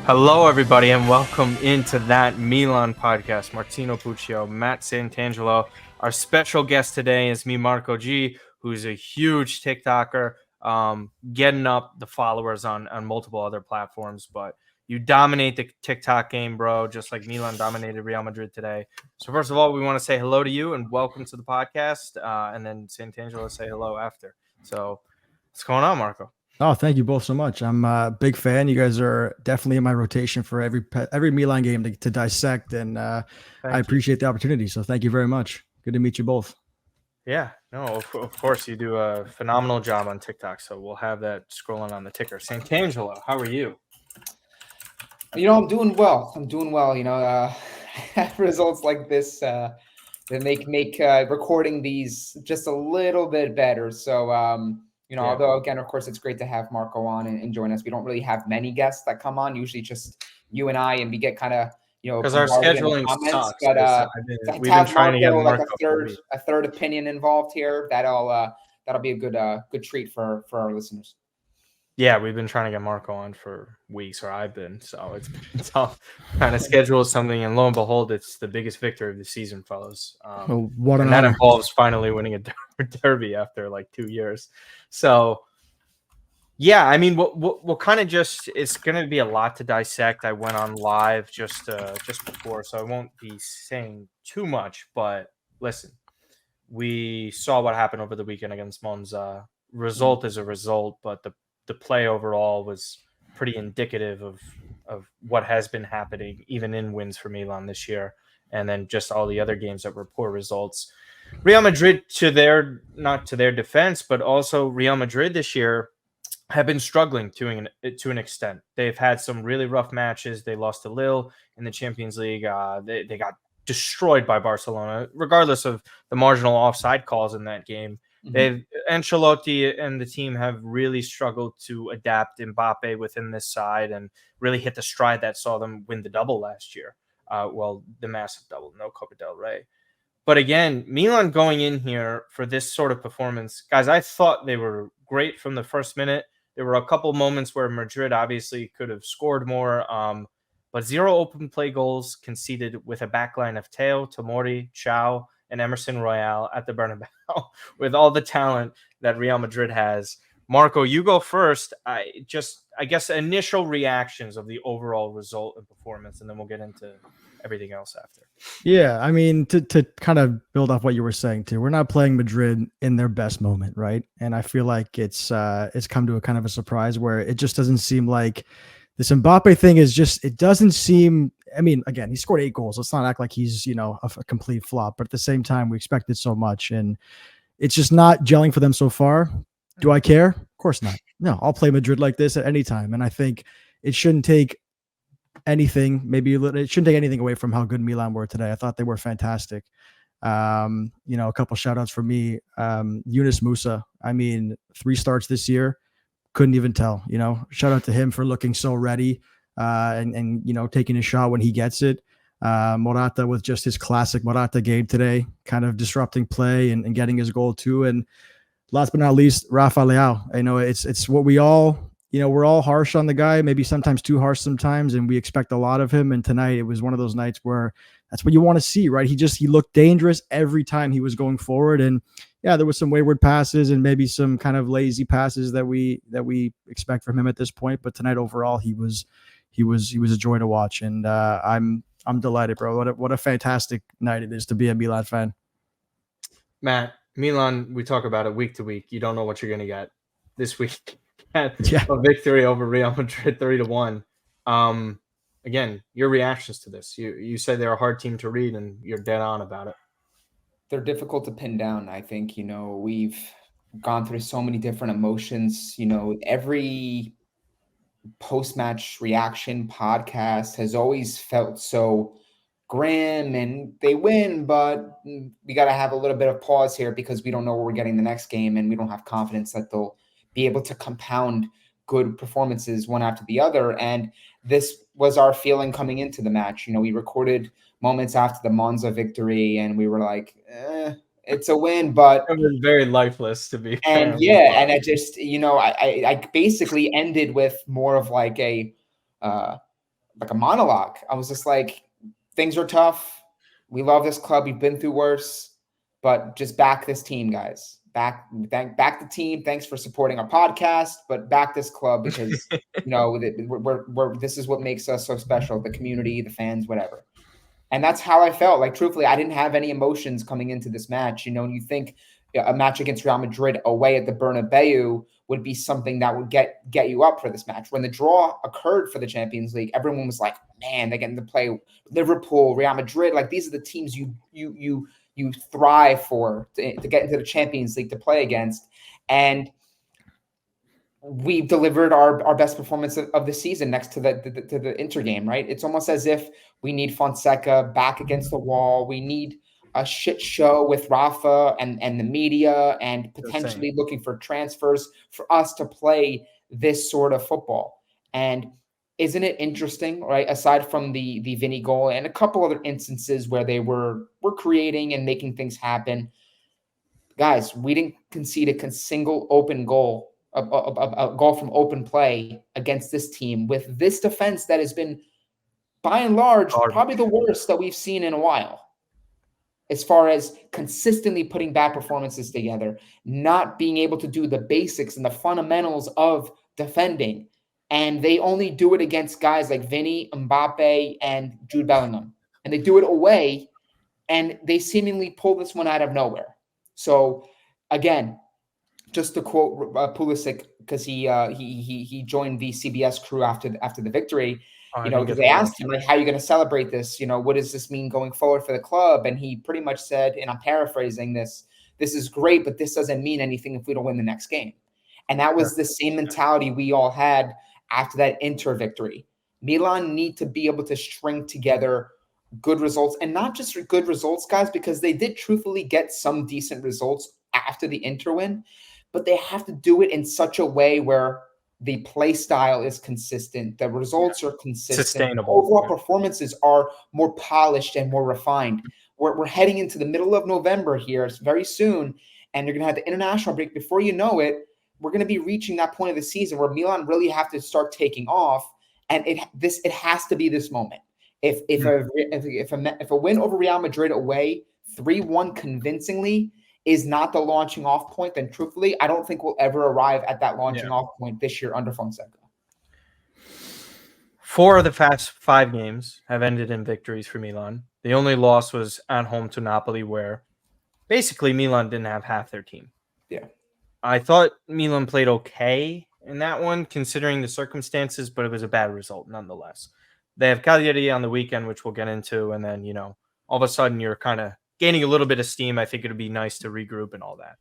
Hello, everybody, and welcome into that Milan podcast. Martino Puccio, Matt Santangelo. Our special guest today is me, Marco G, who's a huge TikToker, getting up the followers on multiple other platforms. But you dominate the TikTok game, bro, just like Milan dominated Real Madrid today. So first of all, we want to say hello to you and welcome to the podcast, and then Santangelo say hello after. So what's going on, Marco? Oh, thank you both so much. I'm a big fan. You guys are definitely in my rotation for every Milan game to dissect, and I appreciate the opportunity. So thank you very much. Good to meet you both. Yeah, no, of course you do a phenomenal job on TikTok. So we'll have that scrolling on the ticker. Santangelo, how are you? I'm doing well. Results like this that make recording these just a little bit better. So although again, of course, it's great to have Marco on and join us. We don't really have many guests that come on. Usually just you and I, and we get kind of because our scheduling sucks. But we've been trying to get Marco like a third opinion involved here. That'll be a good treat for our listeners. Yeah, we've been trying to get Marco on for weeks, or I've been. So it's all kind of schedule something, and lo and behold, it's the biggest victory of the season, fellas. What an and that honor. involves finally winning a derby after like 2 years. So yeah, I mean, we'll kind of just, it's going to be a lot to dissect. I went on live just before, so I won't be saying too much. But listen, we saw what happened over the weekend against Monza. Result is a result, but the play overall was pretty indicative of what has been happening, even in wins for Milan this year, and then just all the other games that were poor results. Real Madrid, not to their defense, but also Real Madrid this year have been struggling to an extent. They've had some really rough matches. They lost to Lille in the Champions League. They got destroyed by Barcelona, regardless of the marginal offside calls in that game. Ancelotti and the team have really struggled to adapt Mbappe within this side and really hit the stride that saw them win the double last year. The massive double, no Copa del Rey. But again, Milan going in here for this sort of performance, guys, I thought they were great from the first minute. There were a couple moments where Madrid obviously could have scored more, but 0 open play goals conceded with a backline of Thiaw, Tomori, Chow, and Emerson Royale at the Bernabeu with all the talent that Real Madrid has. Marco, you go first. I guess initial reactions of the overall result and performance, and then we'll get into everything else after. Yeah, I mean, to kind of build off what you were saying too, we're not playing Madrid in their best moment, right? And I feel like it's come to a kind of a surprise where it just doesn't seem like this Mbappe thing is just, it doesn't seem, I mean, again, he scored 8 goals. Let's not act like he's, a complete flop, but at the same time, we expected so much and it's just not gelling for them so far. Do I care? Of course not. No, I'll play Madrid like this at any time. And I think it shouldn't take anything. Maybe it shouldn't take anything away from how good Milan were today. I thought they were fantastic. A couple shout outs for me. Yunus Musa. I mean, 3 starts this year. Couldn't even tell, shout out to him for looking so ready and taking a shot when he gets it. Morata with just his classic Morata game today, kind of disrupting play and getting his goal too. And last but not least, Rafa Leao. I know it's what we all, we're all harsh on the guy, maybe sometimes too harsh sometimes, and we expect a lot of him. And tonight it was one of those nights where that's what you want to see, right? He looked dangerous every time he was going forward. And yeah, there was some wayward passes and maybe some kind of lazy passes that we expect from him at this point. But tonight overall, he was a joy to watch. And I'm delighted, bro. What a fantastic night it is to be a Milan fan. Matt, Milan, we talk about it week to week. You don't know what you're going to get this week. A victory over Real Madrid 3-1. Again, your reactions to this. You said they're a hard team to read, and you're dead on about it. They're difficult to pin down. I think, we've gone through so many different emotions. Every post-match reaction podcast has always felt so grim, and they win, but we got to have a little bit of pause here because we don't know where we're getting the next game, and we don't have confidence that they'll be able to compound good performances one after the other. And this was our feeling coming into the match. We recorded moments after the Monza victory, and we were like, it's a win, but it was very lifeless to be fair. And yeah, and I just, I basically ended with more of like a a monologue. I was just like, things are tough. We love this club. We've been through worse, but just back this team, guys. Back the team. Thanks for supporting our podcast, but back this club because we're this is what makes us so special. The community, the fans, whatever. And that's how I felt. Like, truthfully, I didn't have any emotions coming into this match. You think a match against Real Madrid away at the Bernabeu would be something that would get you up for this match. When the draw occurred for the Champions League, everyone was like, man, they're getting to play Liverpool, Real Madrid. Like, these are the teams you thrive for to get into the Champions League to play against. And we delivered our best performance of the season next to the Inter game, right? It's almost as if we need Fonseca back against the wall. We need a shit show with Rafa and the media and potentially looking for transfers for us to play this sort of football. And isn't it interesting, right? Aside from the Vinny goal and a couple other instances where they were creating and making things happen, guys, we didn't concede a single open goal. A goal from open play against this team with this defense that has been, by and large, probably the worst that we've seen in a while. As far as consistently putting bad performances together, not being able to do the basics and the fundamentals of defending. And they only do it against guys like Vinny, Mbappe, and Jude Bellingham. And they do it away, and they seemingly pull this one out of nowhere. So, again, just to quote Pulisic, because he joined the CBS crew after the victory, because they asked him, like, how are you going to celebrate this? What does this mean going forward for the club? And he pretty much said, and I'm paraphrasing this is great, but this doesn't mean anything if we don't win the next game. And that was the same mentality we all had after that Inter victory. Milan need to be able to string together good results, and not just good results, guys, because they did truthfully get some decent results after the Inter win. But they have to do it in such a way where the play style is consistent, the results are consistent, sustainable. Overall performances are more polished and more refined. We're heading into the middle of November here very soon, and you're going to have the international break. Before you know it, we're going to be reaching that point of the season where Milan really have to start taking off, and it has to be this moment. If a win over Real Madrid away 3-1 convincingly is not the launching off point, then truthfully, I don't think we'll ever arrive at that launching off point this year under Fonseca. 4 of the past 5 games have ended in victories for Milan. The only loss was at home to Napoli, where basically Milan didn't have half their team. Yeah. I thought Milan played okay in that one, considering the circumstances, but it was a bad result nonetheless. They have Cagliari on the weekend, which we'll get into, and then, all of a sudden you're kind of gaining a little bit of steam. I think it would be nice to regroup and all that.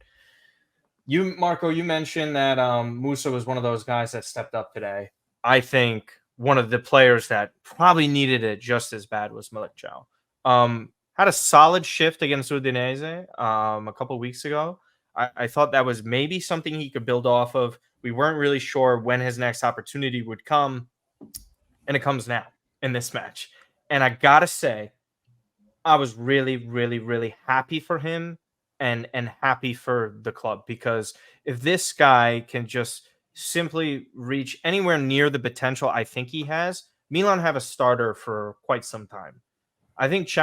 Marco, you mentioned that Musa was one of those guys that stepped up today. I think one of the players that probably needed it just as bad was Malik Chow. Had a solid shift against Udinese a couple of weeks ago. I thought that was maybe something he could build off of. We weren't really sure when his next opportunity would come, and it comes now in this match. And I got to say, I was really, really, really happy for him and happy for the club, because if this guy can just simply reach anywhere near the potential I think he has, Milan have a starter for quite some time. I think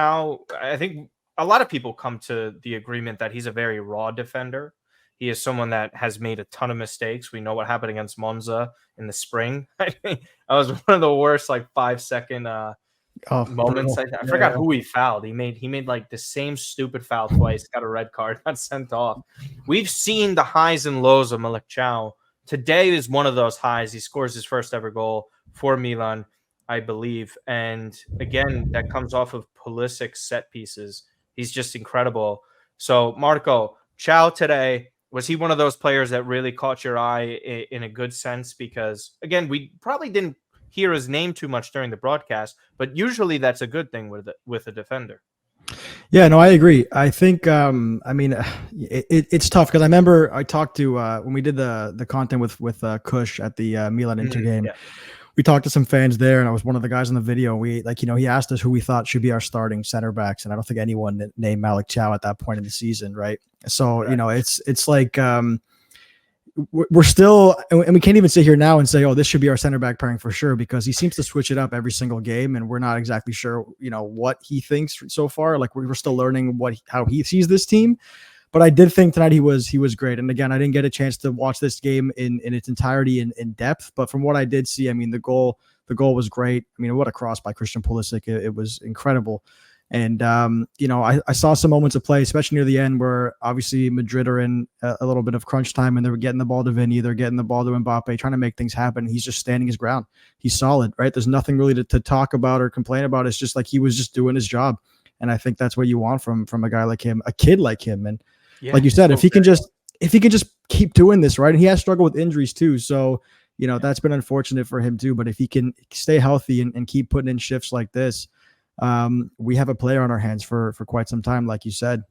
a lot of people come to the agreement that he's a very raw defender. He is someone that has made a ton of mistakes. We know what happened against Monza in the spring. I think that was one of the worst 5-second moments. I forgot who he fouled. He made like the same stupid foul twice, got a red card, got sent off. We've seen the highs and lows of Malik Chow. Today is one of those highs. He scores his first ever goal for Milan, I believe. And again, that comes off of Pulisic's set pieces. He's just incredible. So, Marco, Chow today, was he one of those players that really caught your eye in a good sense? Because, again, we probably didn't hear his name too much during the broadcast, but usually that's a good thing with a defender. Yeah, no, I agree. I think, it's tough because I remember I talked to when we did the content with Kush at the Milan Inter game. Yeah. We talked to some fans there, and I was one of the guys in the video. We he asked us who we thought should be our starting center backs, and I don't think anyone named Malik Chow at that point in the season, right? So right. It's like we're still, and we can't even sit here now and say, oh, this should be our center back pairing for sure, because he seems to switch it up every single game, and we're not exactly sure, what he thinks so far. Like we're still learning how he sees this team. But I did think tonight he was great. And again, I didn't get a chance to watch this game in its entirety in depth, but from what I did see, I mean, the goal was great. I mean, what a cross by Christian Pulisic. It was incredible. And, I saw some moments of play, especially near the end, where obviously Madrid are in a little bit of crunch time, and they were getting the ball to Vinny, they're getting the ball to Mbappe, trying to make things happen. He's just standing his ground. He's solid, right? There's nothing really to talk about or complain about. It's just like he was just doing his job. And I think that's what you want from a guy like him, a kid like him. And like you said, if he can just keep doing this, right? And he has struggled with injuries too. So, that's been unfortunate for him too. But if he can stay healthy and keep putting in shifts like this, we have a player on our hands for quite some time, like you said.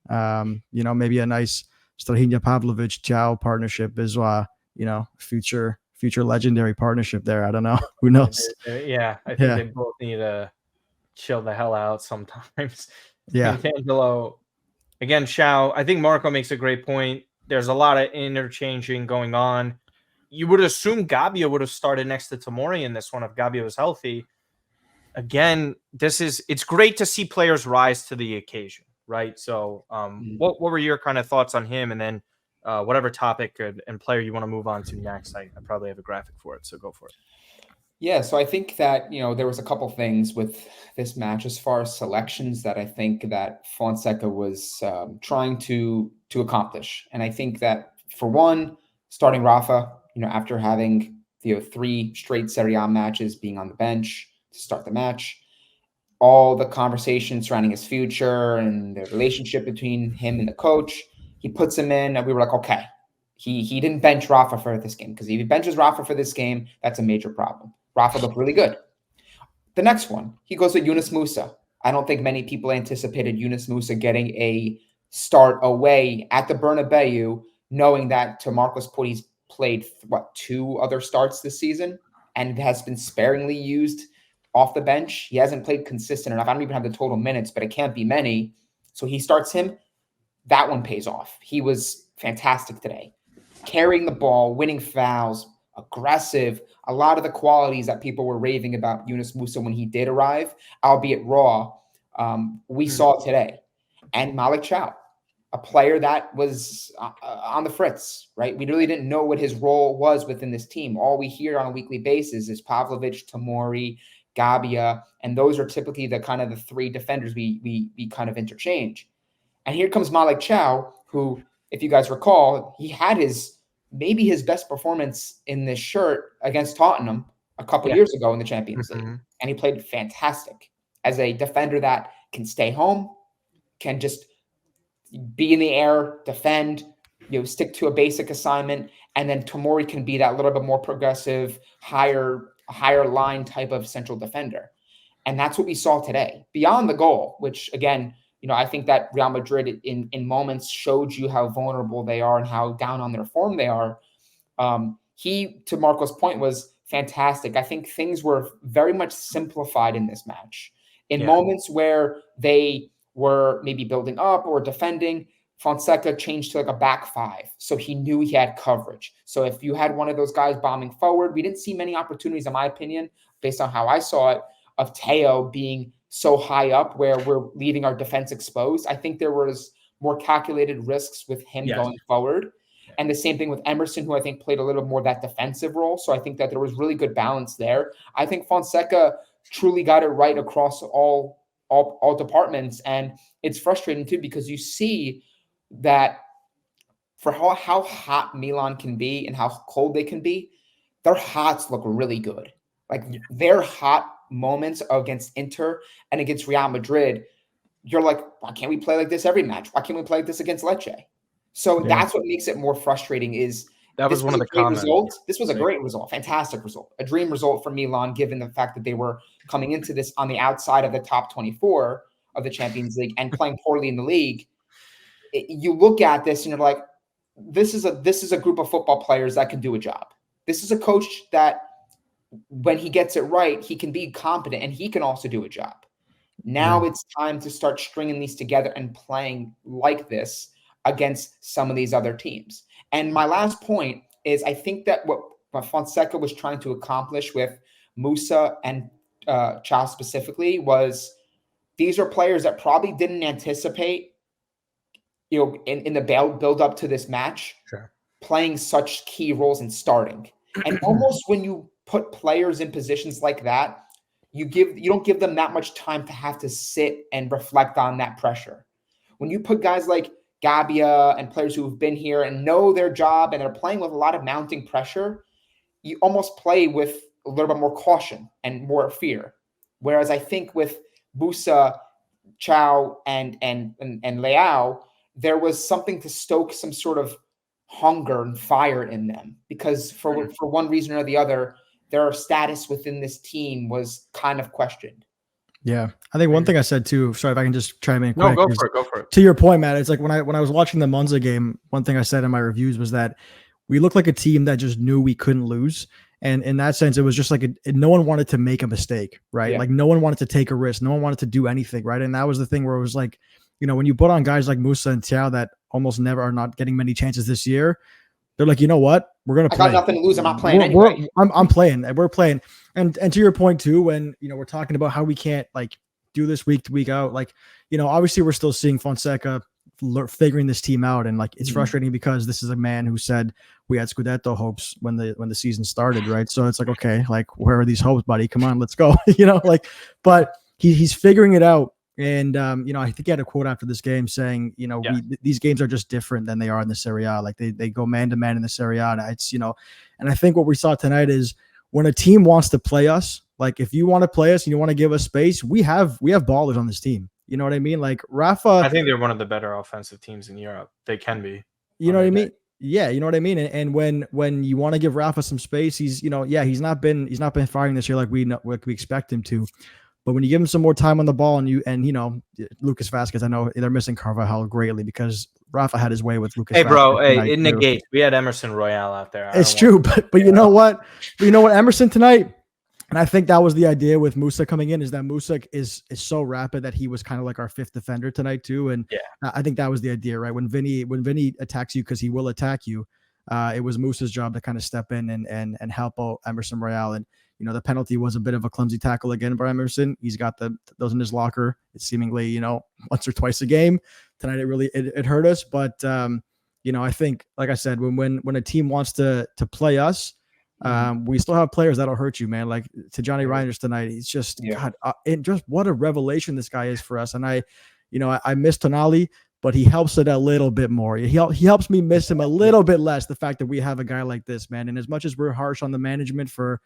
Maybe a nice Strahinja Pavlovic Chow partnership is future legendary partnership there. I don't know. Who knows? Yeah, I think they both need to chill the hell out sometimes. Yeah. Angelo, again, Chow, I think Marco makes a great point. There's a lot of interchanging going on. You would assume Gabbia would have started next to Tomori in this one if Gabbia was healthy. Again, it's great to see players rise to the occasion, right? So what were your kind of thoughts on him? And then whatever topic and player you want to move on to next, I probably have a graphic for it, so go for it. Yeah, so I think that, there was a couple things with this match as far as selections that I think that Fonseca was trying to accomplish. And I think that, for one, starting Rafa, after having 3 straight Serie A matches, being on the bench to start the match, all the conversation surrounding his future and the relationship between him and the coach, he puts him in, and we were like, okay, he didn't bench Rafa for this game, because if he benches Rafa for this game, that's a major problem. Rafa looked really good. The next one, he goes with Yunus Musa. I don't think many people anticipated Yunus Musa getting a start away at the Bernabeu, knowing that to Marcos Putti's played 2 other starts this season and has been sparingly used off the bench. He hasn't played consistent enough. I don't even have the total minutes, but it can't be many. So he starts him. That one pays off. He was fantastic today. Carrying the ball, winning fouls, aggressive, a lot of the qualities that people were raving about Yunus Musa when he did arrive, albeit raw, we saw today. And Malik Chow, a player that was on the fritz, right? We really didn't know what his role was within this team. All we hear on a weekly basis is Pavlovic, Tomori, Gabbia, and those are typically the kind of the 3 defenders we kind of interchange. And here comes Malik Chow, who, if you guys recall, he had maybe his best performance in this shirt against Tottenham a couple years ago in the Champions League. And he played fantastic as a defender that can stay home, can just be in the air, defend, stick to a basic assignment. And then Tomori can be that little bit more progressive, higher line type of central defender. And that's what we saw today. Beyond the goal, which, again, I think that Real Madrid in moments showed you how vulnerable they are and how down on their form they are. He, to Marco's point, was fantastic. I think things were very much simplified in this match. In moments where they were maybe building up or defending, Fonseca changed to like a back 5. So he knew he had coverage. So if you had one of those guys bombing forward, we didn't see many opportunities, in my opinion, based on how I saw it, of Thiaw being so high up where we're leaving our defense exposed. I think there was more calculated risks with him going forward. And the same thing with Emerson, who I think played a little more that defensive role. So I think that there was really good balance there. I think Fonseca truly got it right across all departments. And it's frustrating too, because you see that for how hot Milan can be and how cold they can be, their hots look really good. Like their hot moments against Inter and against Real Madrid, you're like, why can't we play like this every match? Why can't we play like this against Lecce? So that's what makes it more frustrating. Is that was one of the comments. This was a great result, fantastic result, a dream result for Milan, given the fact that they were coming into this on the outside of the top 24 of the Champions League and playing poorly in the league. You look at this and you're like, this is a group of football players that can do a job. This is a coach that, when he gets it right, he can be competent and he can also do a job. Now it's time to start stringing these together and playing like this against some of these other teams. And my last point is I think that what Fonseca was trying to accomplish with Musa and Chow specifically was these are players that probably didn't anticipate, in the build up to this match, playing such key roles and starting. And almost when you put players in positions like that, you don't give them that much time to have to sit and reflect on that pressure. When you put guys like Gabia and players who have been here and know their job and are playing with a lot of mounting pressure, you almost play with a little bit more caution and more fear. Whereas I think with Musa, Chow, and Leao, there was something to stoke some sort of hunger and fire in them, because for one reason or the other, their status within this team was kind of questioned. Yeah, I think one thing I said too. Sorry if I can just chime in. No, quick, go for it. To your point, Matt, it's like when I was watching the Monza game, one thing I said in my reviews was that we looked like a team that just knew we couldn't lose. And in that sense, it was just like no one wanted to make a mistake, right? Yeah. Like no one wanted to take a risk. No one wanted to do anything, right? And that was the thing where it was like, when you put on guys like Musa and Thiaw that almost never are not getting many chances this year, they're like, you know what? We're going to play. I got nothing to lose. I'm not playing anyway. I'm playing. We're playing. And to your point too, when, we're talking about how we can't like do this week to week out, like, obviously we're still seeing Fonseca figuring this team out. And like, it's frustrating because this is a man who said we had Scudetto hopes when the season started. Right. So it's like, okay, like where are these hopes, buddy? Come on, let's go. But he's figuring it out. And, I think he had a quote after this game saying, these games are just different than they are in the Serie A. Like they go man to man in the Serie A. And it's, and I think what we saw tonight is when a team wants to play us, like if you want to play us and you want to give us space, we have ballers on this team. You know what I mean? Like Rafa, I think they're one of the better offensive teams in Europe. They can be. You know what I mean? Yeah, you know what I mean. And when you want to give Rafa some space, he's he's not been firing this year like we expect him to. But when you give him some more time on the ball and Lucas Vasquez, I know they're missing Carvajal greatly because Rafa had his way with Lucas. Hey, bro, it negates. We had Emerson Royale out there. It's true, but you know what? Emerson tonight. And I think that was the idea with Musa coming in, is that Musa is so rapid that he was kind of like our fifth defender tonight too. And I think that was the idea, right? When Vinny attacks you, because he will attack you, it was Musa's job to kind of step in and help out Emerson Royale. And the penalty was a bit of a clumsy tackle again by Emerson. He's got those in his locker. It's seemingly once or twice a game. Tonight it hurt us, but I think, like I said, when a team wants to play us. We still have players that'll hurt you, man. Like to Johnny Reinders tonight, he's just God. Just what a revelation this guy is for us. And I miss Tonali, but he helps it a little bit more. He helps me miss him a little bit less. The fact that we have a guy like this, man. And as much as we're harsh on the management for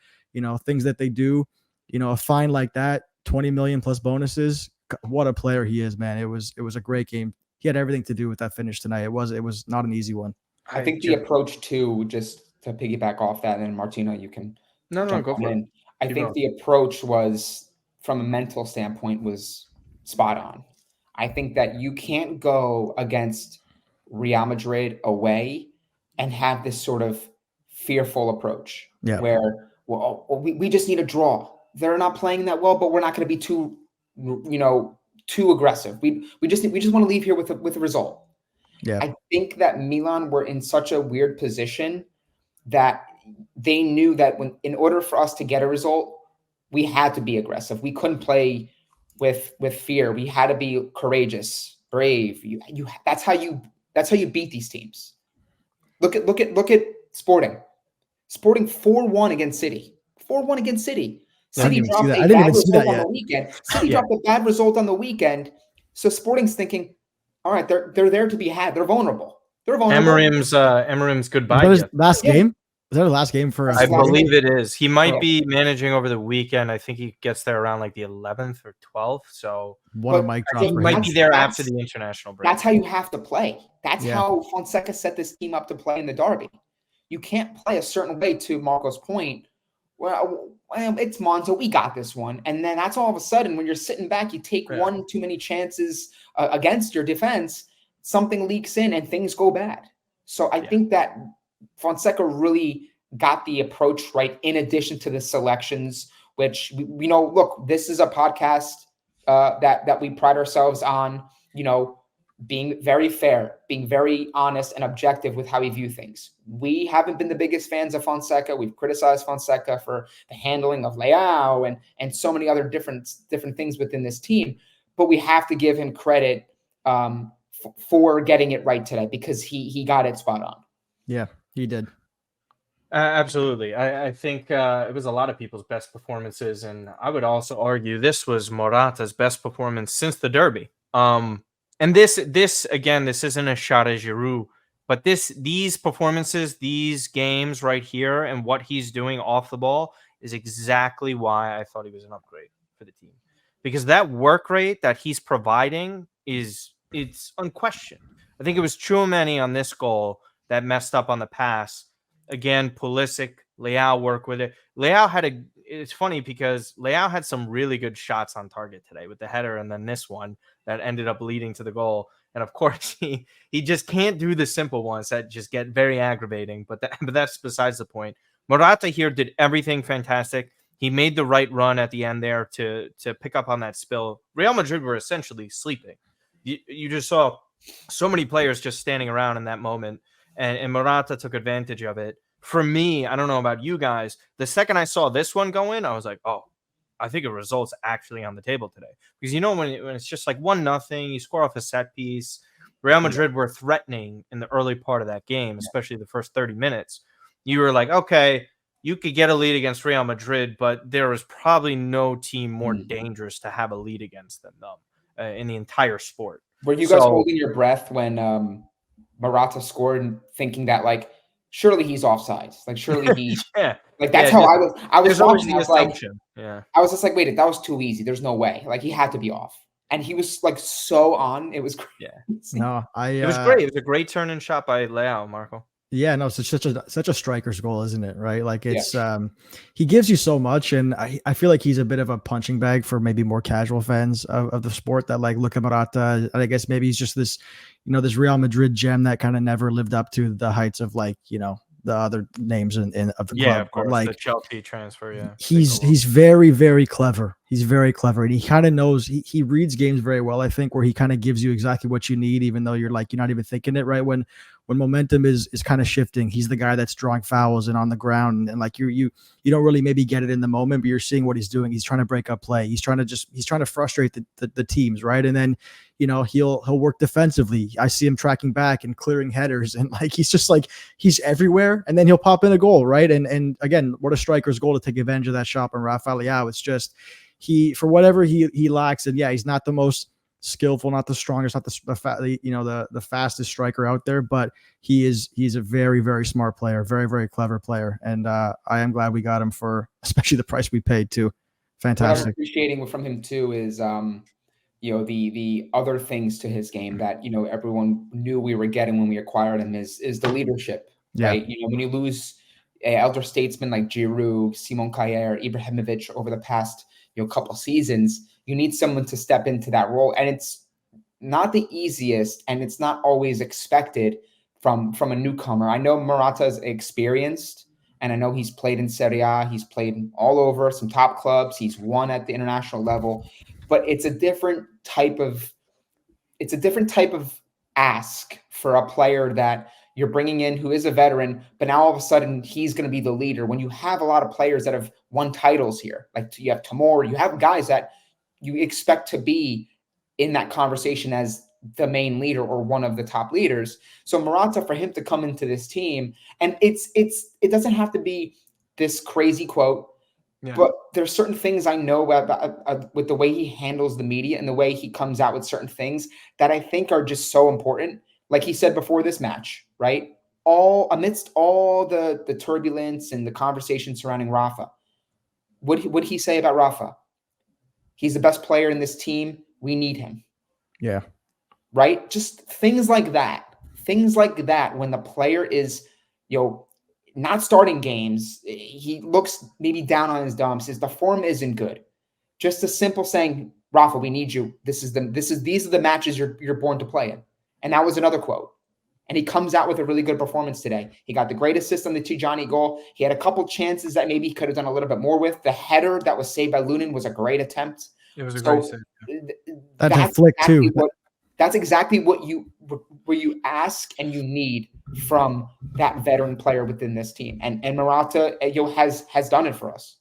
things that they do, a fine like that, 20 million plus bonuses. What a player he is, man. It was a great game. He had everything to do with that finish tonight. It was not an easy one. I think the approach too, just to piggyback off that, and Martino, you can go for it. I think the approach was, from a mental standpoint, was spot on. I think that you can't go against Real Madrid away and have this sort of fearful approach where, we just need a draw. They're not playing that well, but we're not going to be too aggressive. We just want to leave here with a result. Yeah. I think that Milan were in such a weird position that they knew that in order for us to get a result, we had to be aggressive. We couldn't play with fear. We had to be courageous, brave. That's how you beat these teams. Look at Sporting. Sporting 4-1 against City. 4-1 against City. City dropped a bad result on the weekend. City dropped a bad result on the weekend. So Sporting's thinking, all right, they're there to be had. They're vulnerable. Emerim's goodbye. Was that his last game? Was that the last game for us? I believe it is. He might be managing over the weekend. I think he gets there around like the 11th or 12th. So what a mic drop. He might be there after the international break. That's how you have to play. That's how Fonseca set this team up to play in the derby. You can't play a certain way, to Marco's point. Well, it's Monza. We got this one. And then that's all of a sudden, when you're sitting back, you take one too many chances against your defense, something leaks in and things go bad. So I think that Fonseca really got the approach right, in addition to the selections, which we know, look, this is a podcast that we pride ourselves on, being very fair, being very honest and objective with how we view things. We haven't been the biggest fans of Fonseca. We've criticized Fonseca for the handling of Leao and so many other different things within this team. But we have to give him credit for getting it right today, because he got it spot on. Yeah, he did. Absolutely. I think it was a lot of people's best performances, and I would also argue this was Morata's best performance since the derby. And this again, this isn't a shot at Giroud, but these performances, these games right here, and what he's doing off the ball is exactly why I thought he was an upgrade for the team, because that work rate that he's providing it's unquestioned. I think it was Tchouaméni on this goal that messed up on the pass. Again, Pulisic, Leao work with it. Leao it's funny because Leao had some really good shots on target today with the header, and then this one that ended up leading to the goal. And of course, he just can't do the simple ones that just get very aggravating. But that's besides the point. Morata here did everything fantastic. He made the right run at the end there to pick up on that spill. Real Madrid were essentially sleeping. You just saw so many players just standing around in that moment. And Morata took advantage of it. For me, I don't know about you guys, the second I saw this one go in, I was like, oh, I think a result's actually on the table today. Because when it's just like 1-0, you score off a set piece. Real Madrid were threatening in the early part of that game, especially the first 30 minutes. You were like, okay, you could get a lead against Real Madrid, but there is probably no team more dangerous to have a lead against than them in the entire sport. Were you guys holding your breath when Morata scored, thinking that like surely he's offsides, like surely he like that's how I was watching. I was like, I was just like, wait, that was too easy. There's no way. Like he had to be off, and he was like so on. It was crazy. No, it was great. It was a great turn and shot by Leao, Marco. Yeah, no, it's such a striker's goal, isn't it? Right? Like it's he gives you so much, and I feel like he's a bit of a punching bag for maybe more casual fans of the sport that like look at Morata. I guess maybe he's just this, this Real Madrid gem that kind of never lived up to the heights of like, the other names in of the club. Yeah, of course. Like the Chelsea transfer, yeah. He's very, very clever. He's very clever, and he kind of knows. He reads games very well. I think where he kind of gives you exactly what you need, even though you're not even thinking it right when momentum is kind of shifting. He's the guy that's drawing fouls and on the ground, and like you don't really maybe get it in the moment, but you're seeing what he's doing. He's trying to break up play. He's trying to frustrate the teams, right? And then he'll work defensively. I see him tracking back and clearing headers, and like he's just like he's everywhere. And then he'll pop in a goal, right? And again, what a striker's goal to take advantage of that shot from Rafael Leao. It's just for whatever he lacks, and he's not the most skillful, not the strongest, not the fastest striker out there, but he's a very, very smart player, very, very clever player, and I am glad we got him for especially the price we paid too. Fantastic. What I'm appreciating from him too is the other things to his game that everyone knew we were getting when we acquired him is the leadership. Right? When you lose elder statesmen like Giroud, Simon Kjaer, Ibrahimovic over the past couple seasons, you need someone to step into that role, and it's not the easiest, and it's not always expected from a newcomer. I know Morata's experienced, and I know he's played in Serie A, he's played all over some top clubs, he's won at the international level, but it's a different type of ask for a player that you're bringing in who is a veteran, but now all of a sudden he's going to be the leader. When you have a lot of players that have won titles here, like you have Tamor, you have guys that you expect to be in that conversation as the main leader or one of the top leaders. So Morata, for him to come into this team, and it doesn't have to be this crazy quote, but there's certain things I know about with the way he handles the media and the way he comes out with certain things that I think are just so important. Like he said before this match, right? Amidst all the turbulence and the conversation surrounding Rafa, what did he say about Rafa? He's the best player in this team. We need him. Yeah. Right? Just things like that. Things like that when the player is, not starting games, he looks maybe down on his dumps, the form isn't good. Just a simple saying, Rafa, we need you. These are the matches you're born to play in. And that was another quote. And he comes out with a really good performance today. He got the great assist on the Tijani goal. He had a couple chances that maybe he could have done a little bit more with. The header that was saved by Lunin was a great attempt. It was a great save. That's a flick too. That's exactly what you ask and you need from that veteran player within this team. And Morata has done it for us.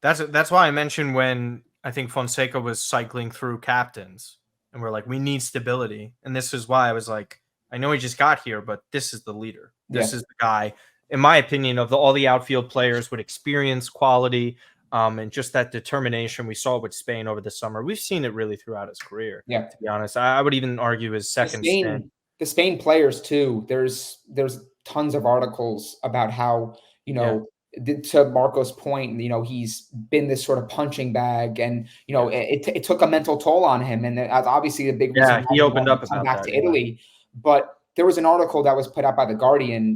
That's why I mentioned when I think Fonseca was cycling through captains, and we're like, we need stability. And this is why I was like, I know he just got here, but this is the leader. This is the guy, in my opinion, of all the outfield players with experience, quality, and just that determination we saw with Spain over the summer. We've seen it really throughout his career. Yeah. To be honest, I would even argue his second stint. The Spain players too. There's tons of articles about how, to Marco's point, he's been this sort of punching bag, and it took a mental toll on him, and that's obviously a big reason he opened up come about back that, to Italy. But there was an article that was put out by the Guardian,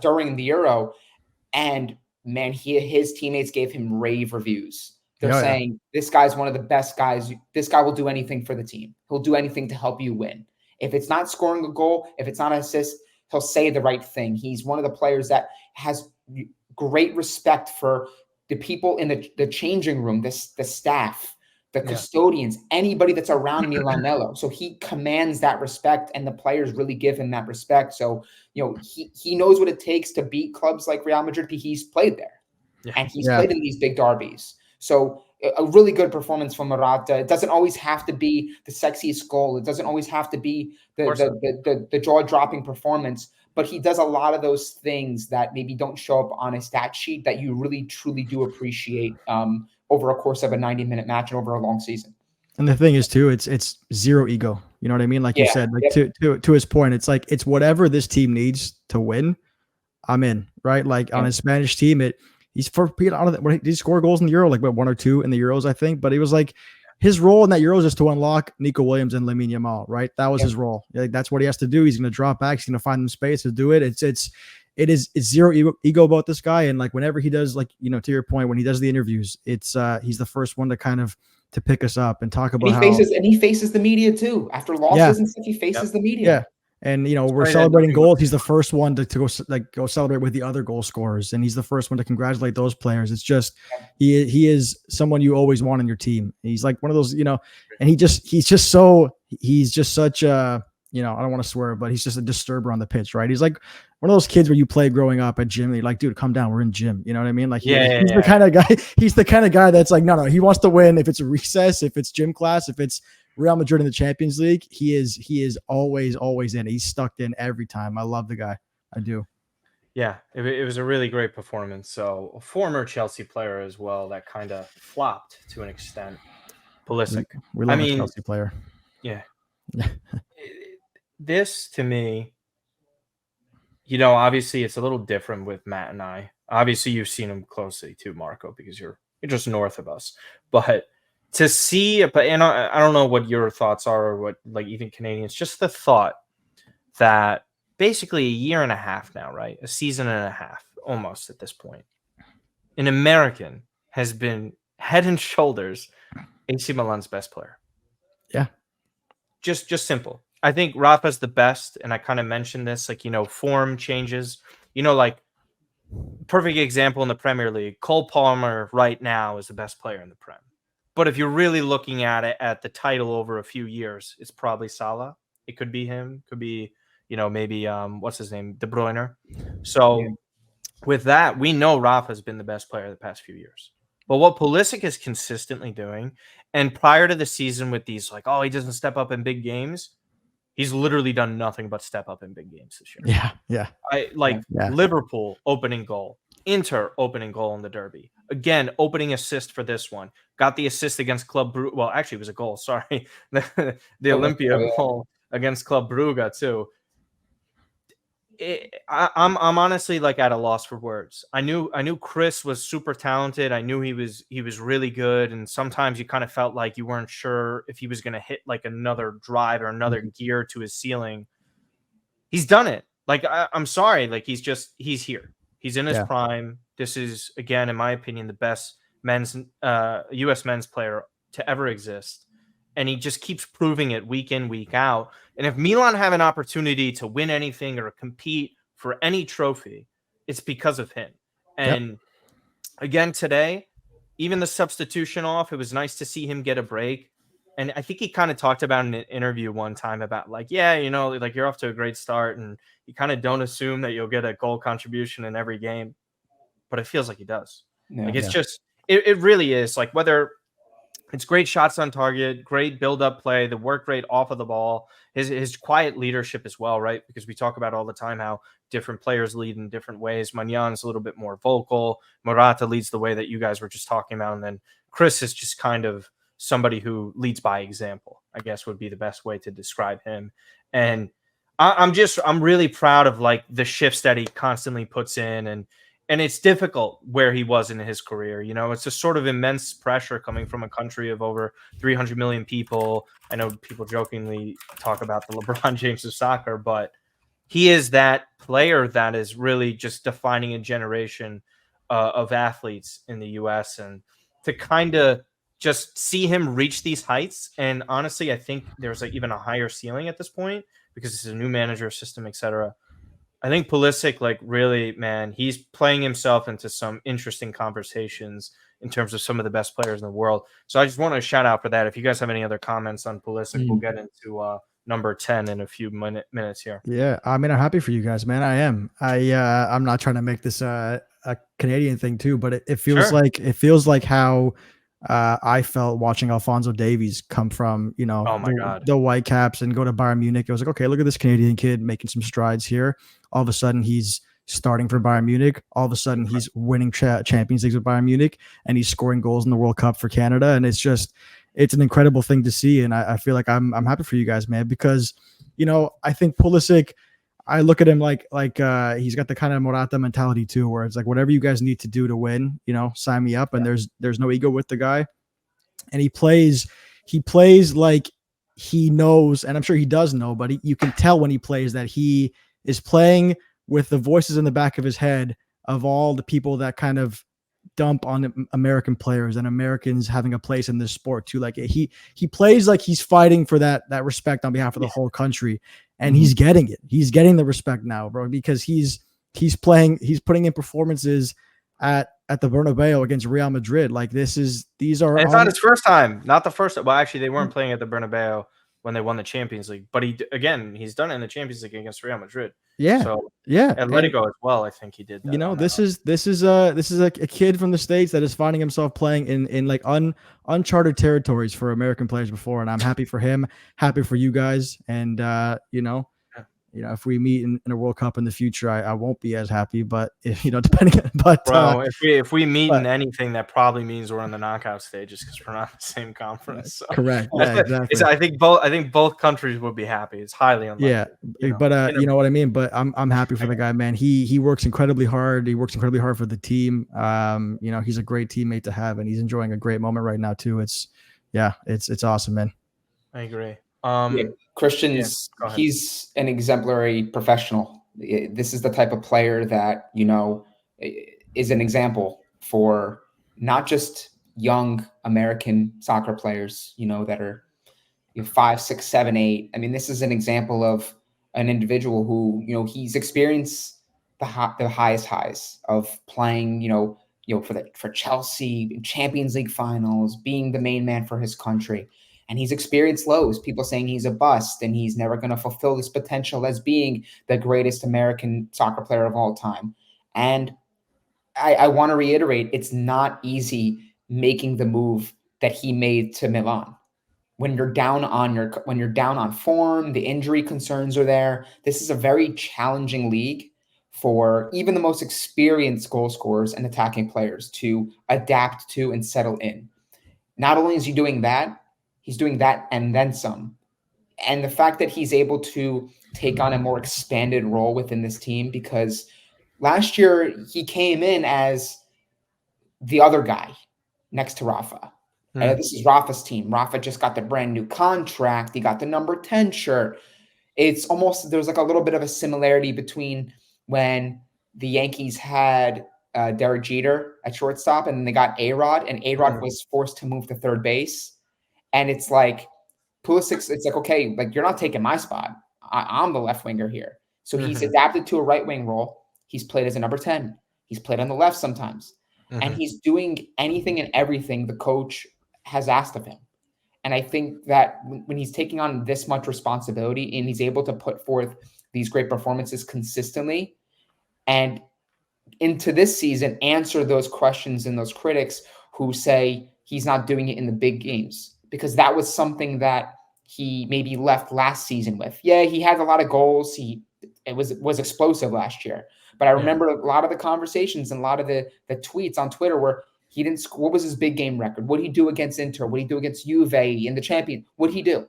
during the Euro, and man, his teammates gave him rave reviews. They're saying this guy's one of the best guys. This guy will do anything for the team. He'll do anything to help you win. If it's not scoring a goal, if it's not an assist, he'll say the right thing. He's one of the players that has great respect for the people in the changing room, the staff, the custodians, anybody that's around Milanello. So he commands that respect, and the players really give him that respect. So, he knows what it takes to beat clubs like Real Madrid. He's played there, and he's played in these big derbies. So a really good performance from Morata. It doesn't always have to be the sexiest goal. It doesn't always have to be the jaw-dropping performance, but he does a lot of those things that maybe don't show up on a stat sheet that you really, truly do appreciate over a course of a 90-minute match and over a long season. And the thing is too, it's zero ego. You know what I mean? Like you said, like to his point, it's like, it's whatever this team needs to win, I'm in, right? Like on his Spanish team, he's for did he score goals in the Euro, like what, 1 or 2 in the Euros, I think. But he was like, his role in that Euros is to unlock Nico Williams and Lamine Yamal, right? That was his role. Like that's what he has to do. He's going to drop back. He's going to find them space to do it. It's zero ego about this guy. And like whenever he does, like, to your point, when he does the interviews, it's he's the first one to kind of to pick us up and talk about he faces the media too. After losses and stuff, he faces the media. Yeah. And we're celebrating goals. He's the first one to go celebrate with the other goal scorers, and he's the first one to congratulate those players. It's just he is someone you always want on your team. He's like one of those, and he's just such a, I don't want to swear, but he's just a disturber on the pitch, right? He's like one of those kids where you play growing up at gym. And you're like, dude, come down. We're in gym. You know what I mean? Like, he's the kind of guy. He's the kind of guy that's like, no. He wants to win. If it's a recess, if it's gym class, if it's Real Madrid in the Champions League, he is always in. He's stuck in every time. I love the guy. I do. Yeah, it was a really great performance. So a former Chelsea player as well that kind of flopped to an extent. Pulisic. We love a Chelsea player. Yeah. This to me, obviously it's a little different with Matt and I. Obviously you've seen him closely too, Marco, because you're just north of us. But to see, and I don't know what your thoughts are, or what, like, even Canadians, just the thought that basically a year and a half now, right? A season and a half almost at this point, an American has been head and shoulders AC Milan's best player. Yeah. Just simple. I think Rafa's the best, and I kind of mentioned this, like, form changes, like perfect example in the Premier League. Cole Palmer right now is the best player in the Prem. But if you're really looking at it at the title over a few years, it's probably Salah. It could be him. Could be, maybe what's his name, De Bruyne. So with that, we know Rafa's been the best player the past few years. But what Pulisic is consistently doing, and prior to the season with these, like, he doesn't step up in big games, he's literally done nothing but step up in big games this year. Yeah. Liverpool opening goal, Inter opening goal in the derby. Again, opening assist for this one. Got the assist against Club Brugge. Well, actually, it was a goal. Sorry. the Olympia goal against Club Brugge, too. I'm honestly like at a loss for words. I knew Chris was super talented. I knew he was really good. And sometimes you kind of felt like you weren't sure if he was going to hit like another drive or another gear to his ceiling. He's done it. Like, I'm sorry. Like, he's here. He's in his prime. This is, again, in my opinion, the best U.S. men's player to ever exist. And he just keeps proving it week in, week out. And if Milan have an opportunity to win anything or compete for any trophy, it's because of him. And again, today, even the substitution off, it was nice to see him get a break. And I think he kind of talked about in an interview one time about like, yeah, like you're off to a great start and you kind of don't assume that you'll get a goal contribution in every game, but it feels like he does. Yeah. Like it's just, it really is like whether it's great shots on target, great build-up play, the work rate off of the ball, his quiet leadership as well, right? Because we talk about all the time how different players lead in different ways. Maignan a little bit more vocal. Morata leads the way that you guys were just talking about. And then Chris is just kind of somebody who leads by example, I guess would be the best way to describe him. And I'm really proud of like the shifts that he constantly puts in, and it's difficult where he was in his career. It's a sort of immense pressure coming from a country of over 300 million people. I know people jokingly talk about the LeBron James of soccer, but he is that player that is really just defining a generation of athletes in the U.S. And to kind of just see him reach these heights. And honestly, I think there's like even a higher ceiling at this point because it's a new manager system, etc. I think Pulisic, like really, man, he's playing himself into some interesting conversations in terms of some of the best players in the world. So I just want to shout out for that. If you guys have any other comments on Pulisic, we'll get into number 10 in a few minutes here. Yeah, I mean, I'm happy for you guys, man. I am. I'm not trying to make this a Canadian thing too, but it feels like how I felt watching Alphonso Davies come from, the Whitecaps and go to Bayern Munich. It was like, okay, look at this Canadian kid making some strides here. All of a sudden, he's starting for Bayern Munich. All of a sudden, he's winning Champions Leagues with Bayern Munich, and he's scoring goals in the World Cup for Canada. And it's an incredible thing to see. And I feel like I'm happy for you guys, man, because, I think Pulisic, I look at him like he's got the kind of Morata mentality too, where it's like whatever you guys need to do to win, sign me up. And there's no ego with the guy, and he plays like he knows, and I'm sure he does know, but you can tell when he plays that he is playing with the voices in the back of his head of all the people that kind of dump on American players and Americans having a place in this sport too. Like he plays like he's fighting for that respect on behalf of the whole country. And he's getting it. He's getting the respect now, bro, because he's putting in performances at the Bernabeu against Real Madrid. Like these are. And it's not his first time, not the first. Well, actually, they weren't playing at the Bernabeu when they won the Champions League, but he's done it in the Champions League against Real Madrid. Yeah. So yeah, Atletico as well. I think he did that. This is a kid from the States that is finding himself playing in like uncharted territories for American players before, and I'm happy for him, happy for you guys, and if we meet in a World Cup in the future, I won't be as happy, but depending. But bro, if we meet in anything, that probably means we're in the knockout stages because we're not in the same conference. So. Correct. Yeah, exactly. I think both countries would be happy. It's highly unlikely. Yeah, but you know what I mean. But I'm happy for the guy, man. He works incredibly hard. He works incredibly hard for the team. He's a great teammate to have, and he's enjoying a great moment right now too. It's awesome, man. I agree. Christian's he's an exemplary professional. This is the type of player that is an example for not just young American soccer players that are 5, 6, 7, 8. I mean, this is an example of an individual who he's experienced the highest highs of playing for Chelsea, Champions League finals, being the main man for his country. And he's experienced lows, people saying he's a bust and he's never going to fulfill his potential as being the greatest American soccer player of all time. And I want to reiterate, it's not easy making the move that he made to Milan. When you're down on form, the injury concerns are there. This is a very challenging league for even the most experienced goal scorers and attacking players to adapt to and settle in. Not only is he doing that, he's doing that and then some. And the fact that he's able to take on a more expanded role within this team, because last year he came in as the other guy next to Rafa. This is Rafa's team. Rafa just got the brand new contract. He got the number 10 shirt. It's almost, there's like a little bit of a similarity between when the Yankees had Derek Jeter at shortstop and then they got A-Rod, and A-Rod was forced to move to third base. And it's like Pulisic, it's like, okay, like you're not taking my spot. I'm the left winger here. So he's adapted to a right wing role. He's played as a number 10. He's played on the left sometimes. And he's doing anything and everything the coach has asked of him. And I think that when he's taking on this much responsibility and he's able to put forth these great performances consistently and into this season, answer those questions and those critics who say he's not doing it in the big games, because that was something that he maybe left last season with. Yeah, he had a lot of goals. It was explosive last year. But I remember a lot of the conversations and a lot of the tweets on Twitter where he didn't score. What was his big game record? What did he do against Inter? What did he do against Juve in the champion? What did he do?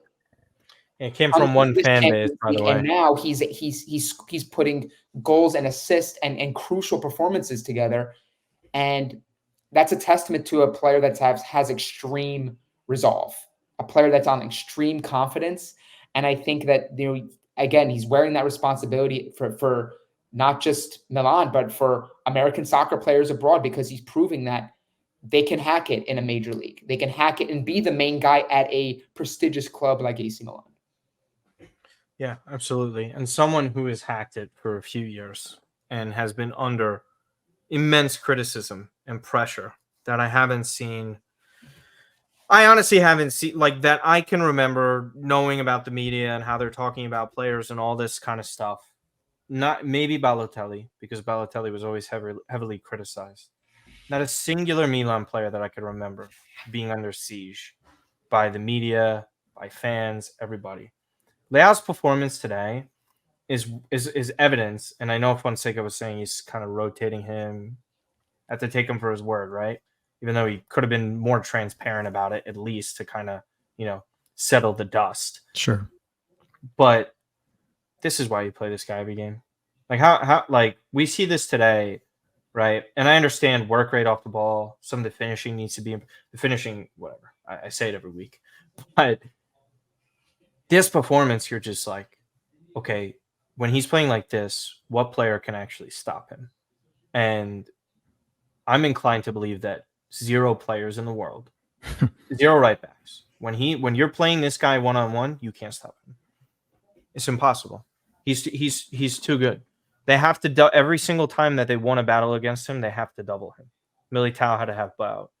It came from one fan base, by the way. And now he's putting goals and assists and crucial performances together. And that's a testament to a player that has extreme resolve, a player that's on extreme confidence. And I think that, again, he's wearing that responsibility for not just Milan, but for American soccer players abroad, because he's proving that they can hack it in a major league. They can hack it and be the main guy at a prestigious club like AC Milan. Yeah, absolutely. And someone who has hacked it for a few years and has been under immense criticism and pressure that I haven't seen. I honestly haven't seen, like, that I can remember knowing about the media and how they're talking about players and all this kind of stuff. Not maybe Balotelli, because Balotelli was always heavily criticized. Not a singular Milan player that I could remember being under siege by the media, by fans, everybody. Leao's performance today is evidence, and I know Fonseca was saying he's kind of rotating him. I have to take him for his word, right? Even though he could have been more transparent about it, at least to kind of, settle the dust. Sure. But this is why you play this guy every game. Like how we see this today, right? And I understand work rate off the ball. Some of the finishing needs to be the finishing, whatever. I say it every week. But this performance, you're just like, okay, when he's playing like this, what player can actually stop him? And I'm inclined to believe that 0 players in the world, 0 right backs. When you're playing this guy one-on-one, you can't stop him. It's impossible. He's too good. They have to every single time that they won a battle against him, they have to double him. Malik Chow had to help out.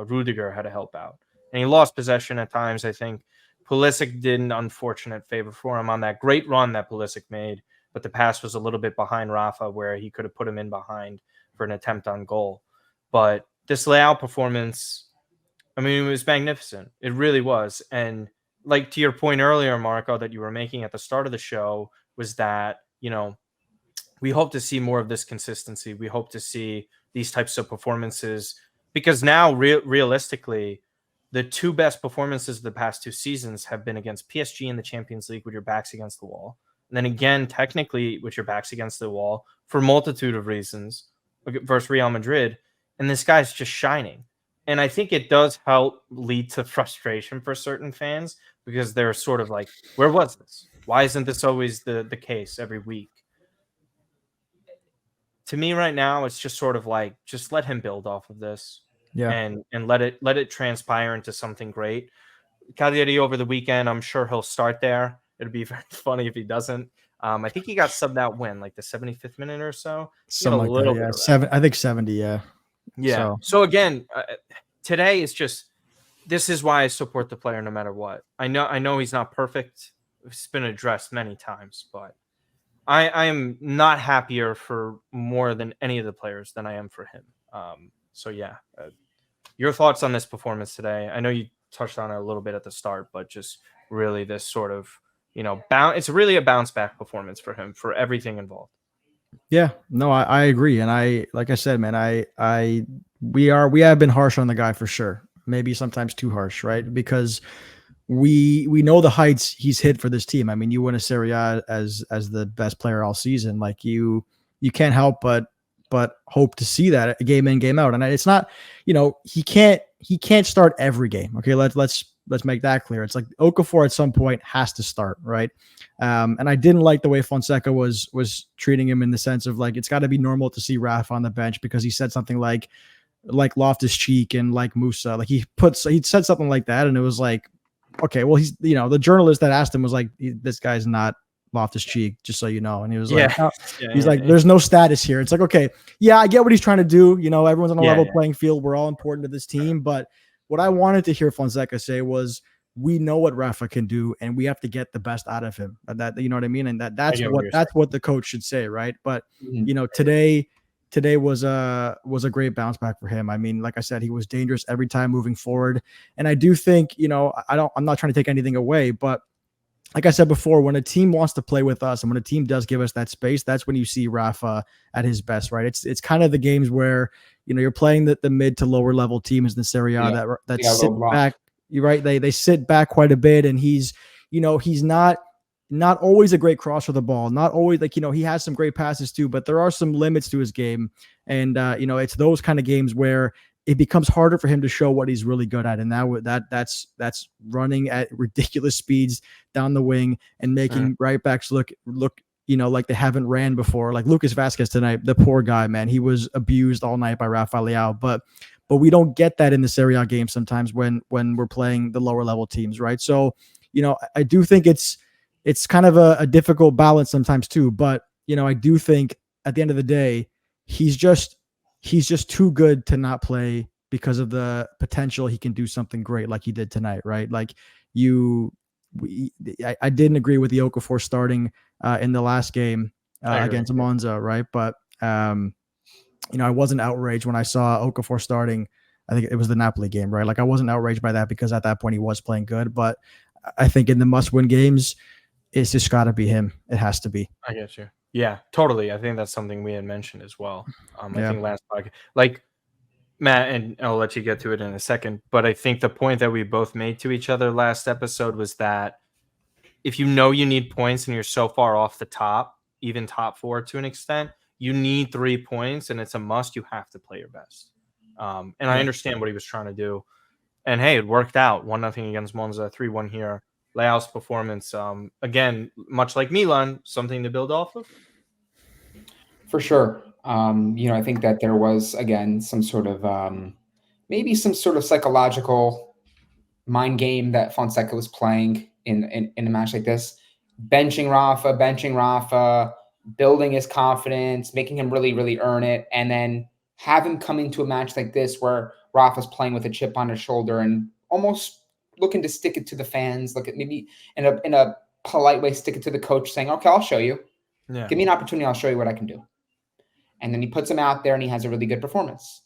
Rudiger had to help out, and he lost possession at times. I think Pulisic did an unfortunate favor for him on that great run that Pulisic made, but the pass was a little bit behind Rafa, where he could have put him in behind for an attempt on goal. But this Leao performance, I mean, it was magnificent. It really was. And like to your point earlier, Marco, that you were making at the start of the show, was that, we hope to see more of this consistency. We hope to see these types of performances, because now realistically, the 2 best performances of the past 2 seasons have been against PSG in the Champions League with your backs against the wall. And then again, technically with your backs against the wall for a multitude of reasons versus Real Madrid. And this guy's just shining. And I think it does help lead to frustration for certain fans, because they're sort of like, where was this? Why isn't this always the case every week? To me right now, it's just sort of like, just let him build off of this. Yeah. And let it transpire into something great. Cagliari over the weekend, I'm sure he'll start there. It'd be very funny if he doesn't. I think he got subbed out when, like the 75th minute or so. Something like that, yeah. I think 70, yeah. Yeah. So again, today is just, this is why I support the player no matter what. I know he's not perfect. It's been addressed many times, but I am not happier for more than any of the players than I am for him. So yeah, your thoughts on this performance today? I know you touched on it a little bit at the start, but just really this sort of, it's really a bounce back performance for him, for everything involved. Yeah, no, I agree. And like I said, man, we have been harsh on the guy for sure. Maybe sometimes too harsh, right? Because we know the heights he's hit for this team. I mean, you win a Serie A as the best player all season. Like you can't help but hope to see that game in, game out. And it's not, he can't start every game. Okay, let's make that clear. It's like Okafor at some point has to start, right? And I didn't like the way Fonseca was treating him, in the sense of like, it's got to be normal to see Rafa on the bench, because he said something like Loftus-Cheek and like Musa, like he said something like that, and it was like, okay, well, he's, the journalist that asked him was like, this guy's not Loftus-Cheek, just so you know. And he was like, there's no status here. It's like, okay, yeah, I get what he's trying to do. Everyone's on a level playing field. We're all important to this team. But what I wanted to hear Fonseca say was, we know what Rafa can do, and we have to get the best out of him. That, you know what I mean? And that's what the coach should say, right? But today was a great bounce back for him. I mean, like I said, he was dangerous every time moving forward. And I do think, I'm not trying to take anything away, but like I said before, when a team wants to play with us and when a team does give us that space, that's when you see Rafa at his best, right? It's kind of the games where, you're playing the mid to lower level teams in the Serie A that sit back. You're right. They sit back quite a bit, and he's not always a great crosser of the ball. Not always, he has some great passes too, but there are some limits to his game. And, it's those kind of games where it becomes harder for him to show what he's really good at. And that's running at ridiculous speeds down the wing and making right backs look, like they haven't ran before. Like Lucas Vasquez tonight, the poor guy, man, he was abused all night by Rafael. But we don't get that in the Serie A game sometimes when we're playing the lower level teams, right? So, I do think it's kind of a difficult balance sometimes too. But, I do think at the end of the day, he's just too good to not play because of the potential he can do something great like he did tonight, right? Like I didn't agree with the Okafor starting in the last game against Monza, right? But I wasn't outraged when I saw Okafor starting. I think it was the Napoli game, right? Like I wasn't outraged by that because at that point he was playing good. But I think in the must-win games, it's just got to be him. It has to be. I get you. Yeah, totally. I think that's something we had mentioned as well. I think last podcast, like Matt, and I'll let you get to it in a second, but I think the point that we both made to each other last episode was that if you need points and you're so far off the top, even top four to an extent, you need 3 points and it's a must. You have to play your best. And I understand what he was trying to do. And hey, it worked out. 1-0 against Monza, 3-1 here. Leao's performance, again, much like Milan, something to build off of. For sure. I think that there was, again, some sort of maybe some sort of psychological mind game that Fonseca was playing in a match like this. Benching Rafa, building his confidence, making him really, really earn it, and then have him come into a match like this where Rafa's playing with a chip on his shoulder and almost looking to stick it to the fans, look at maybe in a polite way, stick it to the coach, saying, okay, I'll show you. Yeah. Give me an opportunity, I'll show you what I can do. And then he puts him out there and he has a really good performance.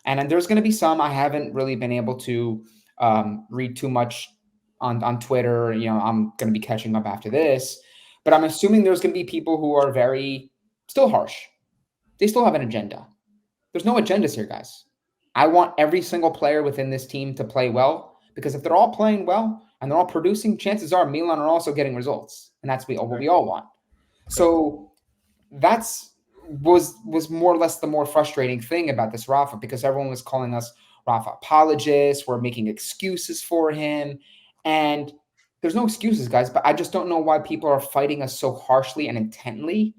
And then there's going to be some, I haven't really been able to read too much on Twitter. I'm going to be catching up after this, but I'm assuming there's going to be people who are still harsh. They still have an agenda. There's no agendas here, guys. I want every single player within this team to play well, because if they're all playing well and they're all producing, chances are Milan are also getting results. And that's what we all want. So was more or less the more frustrating thing about this Rafa, because everyone was calling us Rafa apologists. We're making excuses for him. And there's no excuses, guys, but I just don't know why people are fighting us so harshly and intently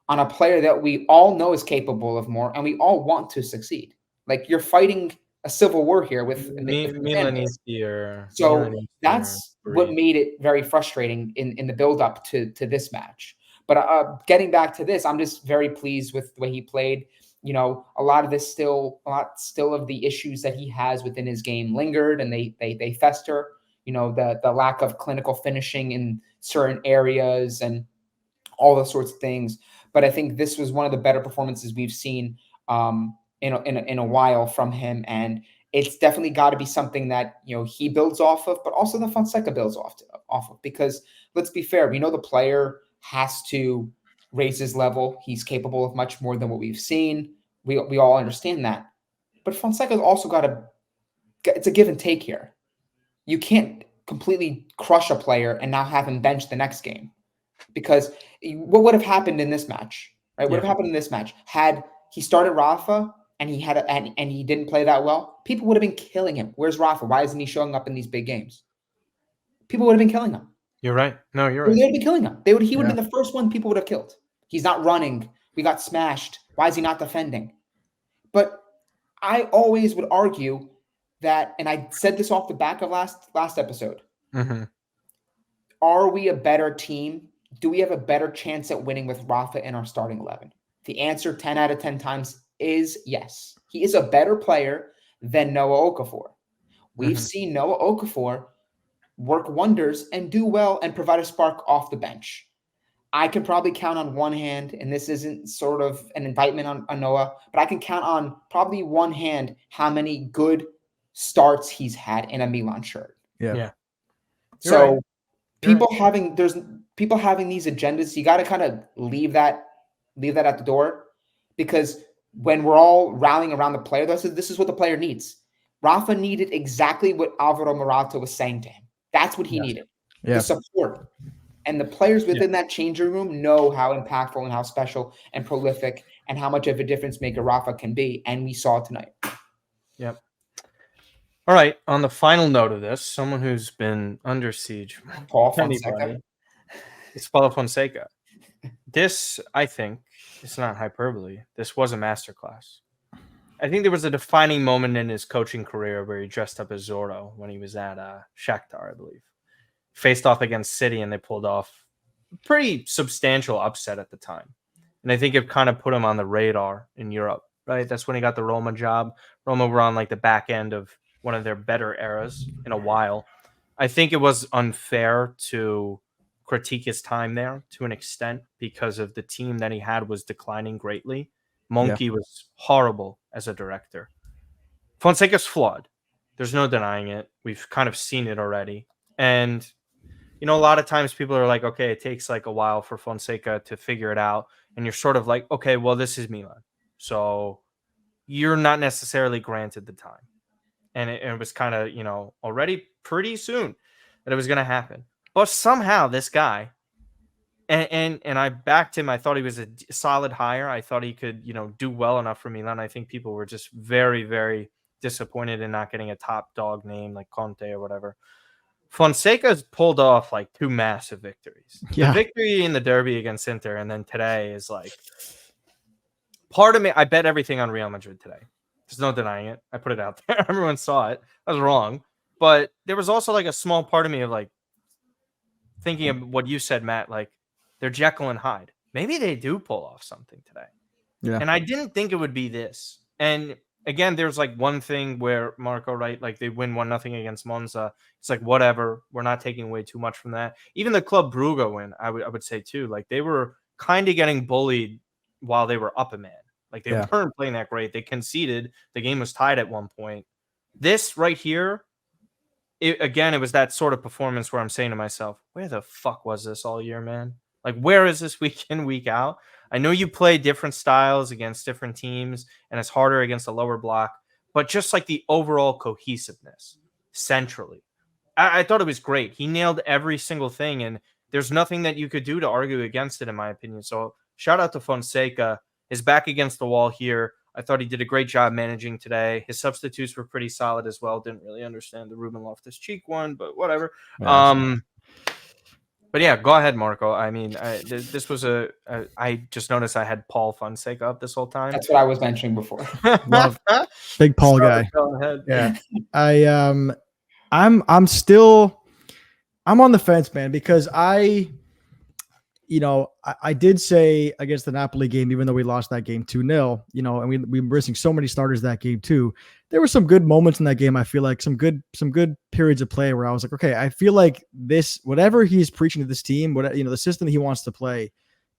on a player that we all know is capable of more and we all want to succeed. Like, you're fighting a civil war here with Milan here. So that's what made it very frustrating in the build-up to this match. But getting back to this, I'm just very pleased with the way he played. A lot of the issues that he has within his game lingered and they fester. The lack of clinical finishing in certain areas and all those sorts of things. But I think this was one of the better performances we've seen in a while from him, and it's definitely got to be something that he builds off of, but also the Fonseca builds off of. Because let's be fair, we know the player has to raise his level. He's capable of much more than what we've seen. We all understand that, but Fonseca's also it's a give and take here. You can't completely crush a player and now have him bench the next game, because what would have happened in this match, right? What would have happened in this match had he started Rafa and he had and he didn't play that well? People would have been killing him. Where's Rafa? Why isn't he showing up in these big games? People would have been killing him. You're right. No, you're right. They would be killing him. He would have been the first one people would have killed. He's not running. We got smashed. Why is he not defending? But I always would argue that, and I said this off the back of last episode. Mm-hmm. Are we a better team? Do we have a better chance at winning with Rafa in our starting 11? The answer 10 out of 10 times is yes. He is a better player than Noah Okafor. We've seen Noah Okafor work wonders and do well and provide a spark off the bench. I can probably count on one hand, and this isn't sort of an indictment on Noah, but I can count on probably one hand how many good starts he's had in a Milan shirt. Yeah. So right. people having these agendas, you got to kind of leave that at the door, because when we're all rallying around the player, this is what the player needs. Rafa needed exactly what Alvaro Morata was saying to him. That's what he needed. The support. And the players within that changing room know how impactful and how special and prolific and how much of a difference maker Rafa can be. And we saw it tonight. Yep. All right. On the final note of this, someone who's been under siege, Paul Fonseca. It's Paulo Fonseca. This, I think, it's not hyperbole. This was a masterclass. I think there was a defining moment in his coaching career where he dressed up as Zorro when he was at Shakhtar, I believe. Faced off against City, and they pulled off a pretty substantial upset at the time. And I think it kind of put him on the radar in Europe, right? That's when he got the Roma job. Roma were on like the back end of one of their better eras in a while. I think it was unfair to critique his time there to an extent because of the team that he had was declining greatly. Monkey was horrible as a director. Fonseca's flawed. There's no denying it. We've kind of seen it already. And a lot of times people are like, okay, it takes like a while for Fonseca to figure it out. And you're sort of like, okay, well, this is Milan. So you're not necessarily granted the time. And it was kind of, already pretty soon that it was going to happen. But somehow this guy, and I backed him. I thought he was a solid hire. I thought he could, do well enough for Milan. I think people were just very, very disappointed in not getting a top dog name like Conte or whatever. Fonseca's pulled off like two massive victories. The victory in the derby against Inter, and then today is like, part of me, I bet everything on Real Madrid today. There's no denying it. I put it out there. Everyone saw it. I was wrong. But there was also like a small part of me of like thinking of what you said, Matt, like they're Jekyll and Hyde. Maybe they do pull off something today. Yeah. And I didn't think it would be this. And again, there's like one thing where Marco, right? Like they win 1-0 against Monza. It's like, whatever. We're not taking away too much from that. Even the Club Brugge win, I would say too, like they were kind of getting bullied while they were up a man. Like they weren't playing that great. They conceded. The game was tied at one point. This right here, it was that sort of performance where I'm saying to myself, where the fuck was this all year, man? Like, where is this week in, week out? I know you play different styles against different teams, and it's harder against a lower block, but just like the overall cohesiveness centrally, I thought it was great. He nailed every single thing, and there's nothing that you could do to argue against it, in my opinion. So shout out to Fonseca. His back against the wall here. I thought he did a great job managing today. His substitutes were pretty solid as well. Didn't really understand the Ruben Loftus-Cheek one, but whatever. Yeah, but yeah, go ahead, Marco. I mean, this was I just noticed I had Paul Fonseca up this whole time. That's what I was mentioning before. Love big Paul guy. Go ahead. Yeah, I'm on the fence, man, because I did say against the Napoli game, even though we lost that game 2-0, and we were missing so many starters that game too. There were some good moments in that game. I feel like some good periods of play where I was like, okay, I feel like this, whatever he's preaching to this team, the system that he wants to play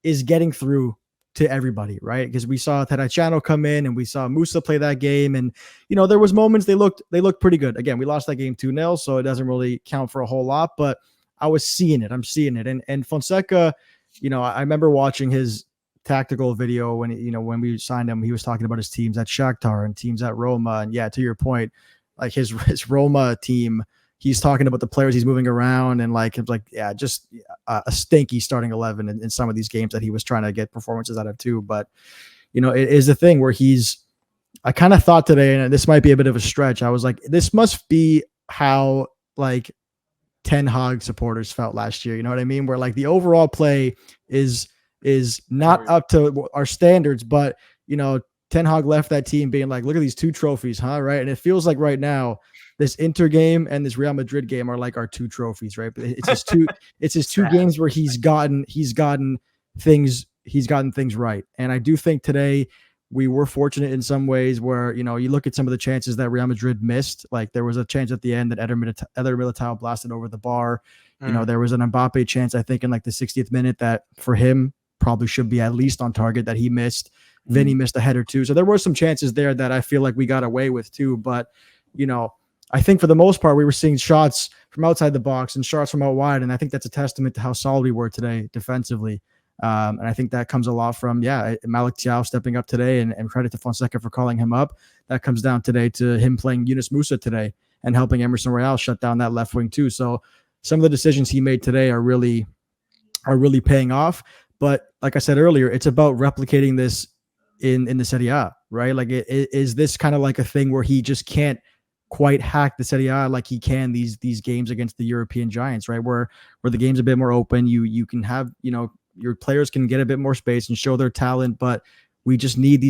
is getting through to everybody, right? Because we saw Terracciano come in and we saw Musa play that game. And, there was moments they looked pretty good. Again, we lost that game 2-0, so it doesn't really count for a whole lot, but I was seeing it. I'm seeing it. And Fonseca, I remember watching his tactical video when we signed him. He was talking about his teams at Shakhtar and teams at Roma. And yeah, to your point, like his Roma team, he's talking about the players he's moving around and just a stinky starting 11 in some of these games that he was trying to get performances out of too. But, it is the thing where I kind of thought today, and this might be a bit of a stretch. I was like, this must be how like Ten Hag supporters felt last year. You know what I mean? Where like the overall play is not up to our standards, but Ten Hag left that team being like, look at these two trophies, huh? Right. And it feels like right now this Inter game and this Real Madrid game are like our two trophies, right? But it's his two games where he's gotten things right. And I do think today we were fortunate in some ways where, you know, you look at some of the chances that Real Madrid missed. Like there was a chance at the end that Eder Militao blasted over the bar. You know, there was an Mbappe chance, I think, in like the 60th minute that for him probably should be at least on target that he missed. Vinny missed a header too. So there were some chances there that I feel like we got away with too. But, you know, I think for the most part, we were seeing shots from outside the box and shots from out wide. And I think that's a testament to how solid we were today defensively. And I think that comes a lot from, Malik Chow stepping up today, and credit to Fonseca for calling him up. That comes down today to him playing Yunus Musa today and helping Emerson Royale shut down that left wing too. So some of the decisions he made today are really paying off. But like I said earlier, it's about replicating this in the Serie A, right? Like, is this kind of like a thing where he just can't quite hack the Serie A like he can these games against the European giants, right? Where the game's a bit more open, you can have, you know, your players can get a bit more space and show their talent, but we just need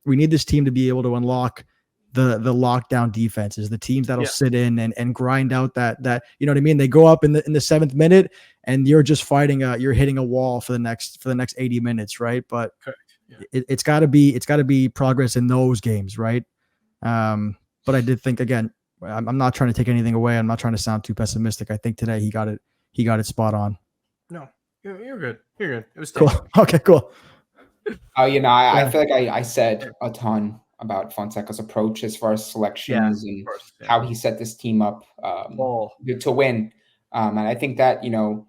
we need this team to be able to unlock the lockdown defenses, the teams that'll sit in and grind out that, you know what I mean? They go up in the 7th minute and you're just fighting you're hitting a wall for the next 80 minutes, right? But it's gotta be progress in those games, right? But I did think, again, I'm not trying to take anything away. I'm not trying to sound too pessimistic. I think today he got it spot on. No, you're good. You're good. It was cool. Okay, cool. You know, I feel like I said a ton about Fonseca's approach as far as selections and how he set this team up to win. And I think that, you know,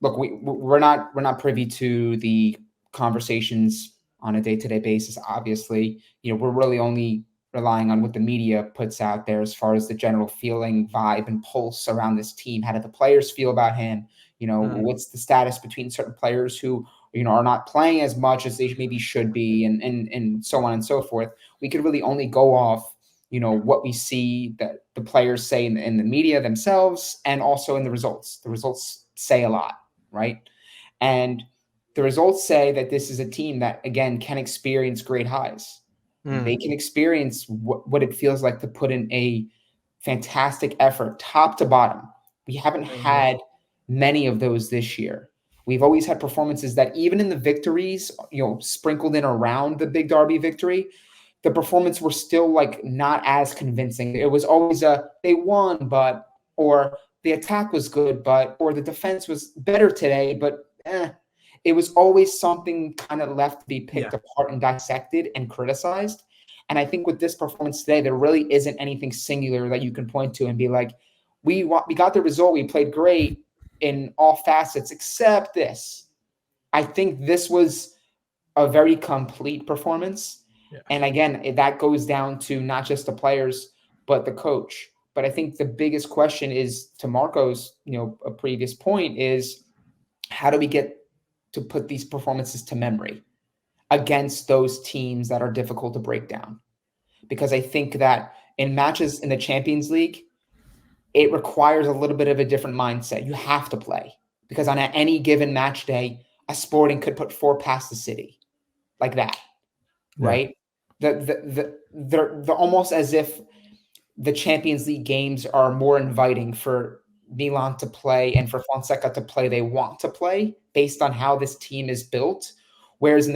look, we're not privy to the conversations on a day-to-day basis. Obviously, you know, we're really only relying on what the media puts out there as far as the general feeling, vibe, and pulse around this team. How do the players feel about him? You know, what's the status between certain players who, you know, are not playing as much as they maybe should be, and so on and so forth. We could really only go off, you know, what we see that the players say in the media themselves, and also in the results. The results say a lot, right? And the results say that this is a team that, again, can experience great highs. They can experience what it feels like to put in a fantastic effort, top to bottom. We haven't had many of those this year. We've always had performances that even in the victories, you know, sprinkled in around the big derby victory, the performance were still like not as convincing. It was always they won, but, or the attack was good, but, or the defense was better today, but it was always something kind of left to be picked apart and dissected and criticized. And I think with this performance today, there really isn't anything singular that you can point to and be like, we got the result. We played great in all facets except this. I think this was a very complete performance. And again, that goes down to not just the players, but the coach. But I think the biggest question is, to Marco's, you know, a previous point, is how do we get to put these performances to memory against those teams that are difficult to break down? Because I think that in matches in the Champions League, it requires a little bit of a different mindset. You have to play, because on any given match day, a Sporting could put 4 past the City like that, right? They're almost as if the Champions League games are more inviting for Milan to play and for Fonseca to play. They want to play based on how this team is built. Whereas in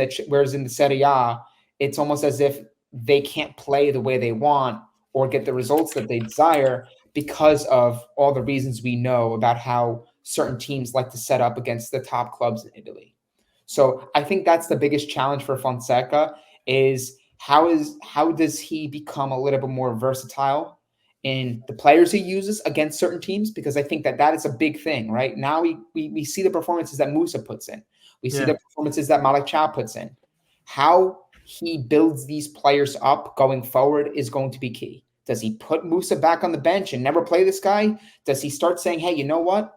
the Serie A, it's almost as if they can't play the way they want or get the results that they desire because of all the reasons we know about how certain teams like to set up against the top clubs in Italy. So I think that's the biggest challenge for Fonseca, is how does he become a little bit more versatile in the players he uses against certain teams? Because I think that is a big thing, right? Now we see the performances that Musa puts in. We see the performances that Malik Chow puts in. How he builds these players up going forward is going to be key. Does he put Musa back on the bench and never play this guy? Does he start saying, hey, you know what?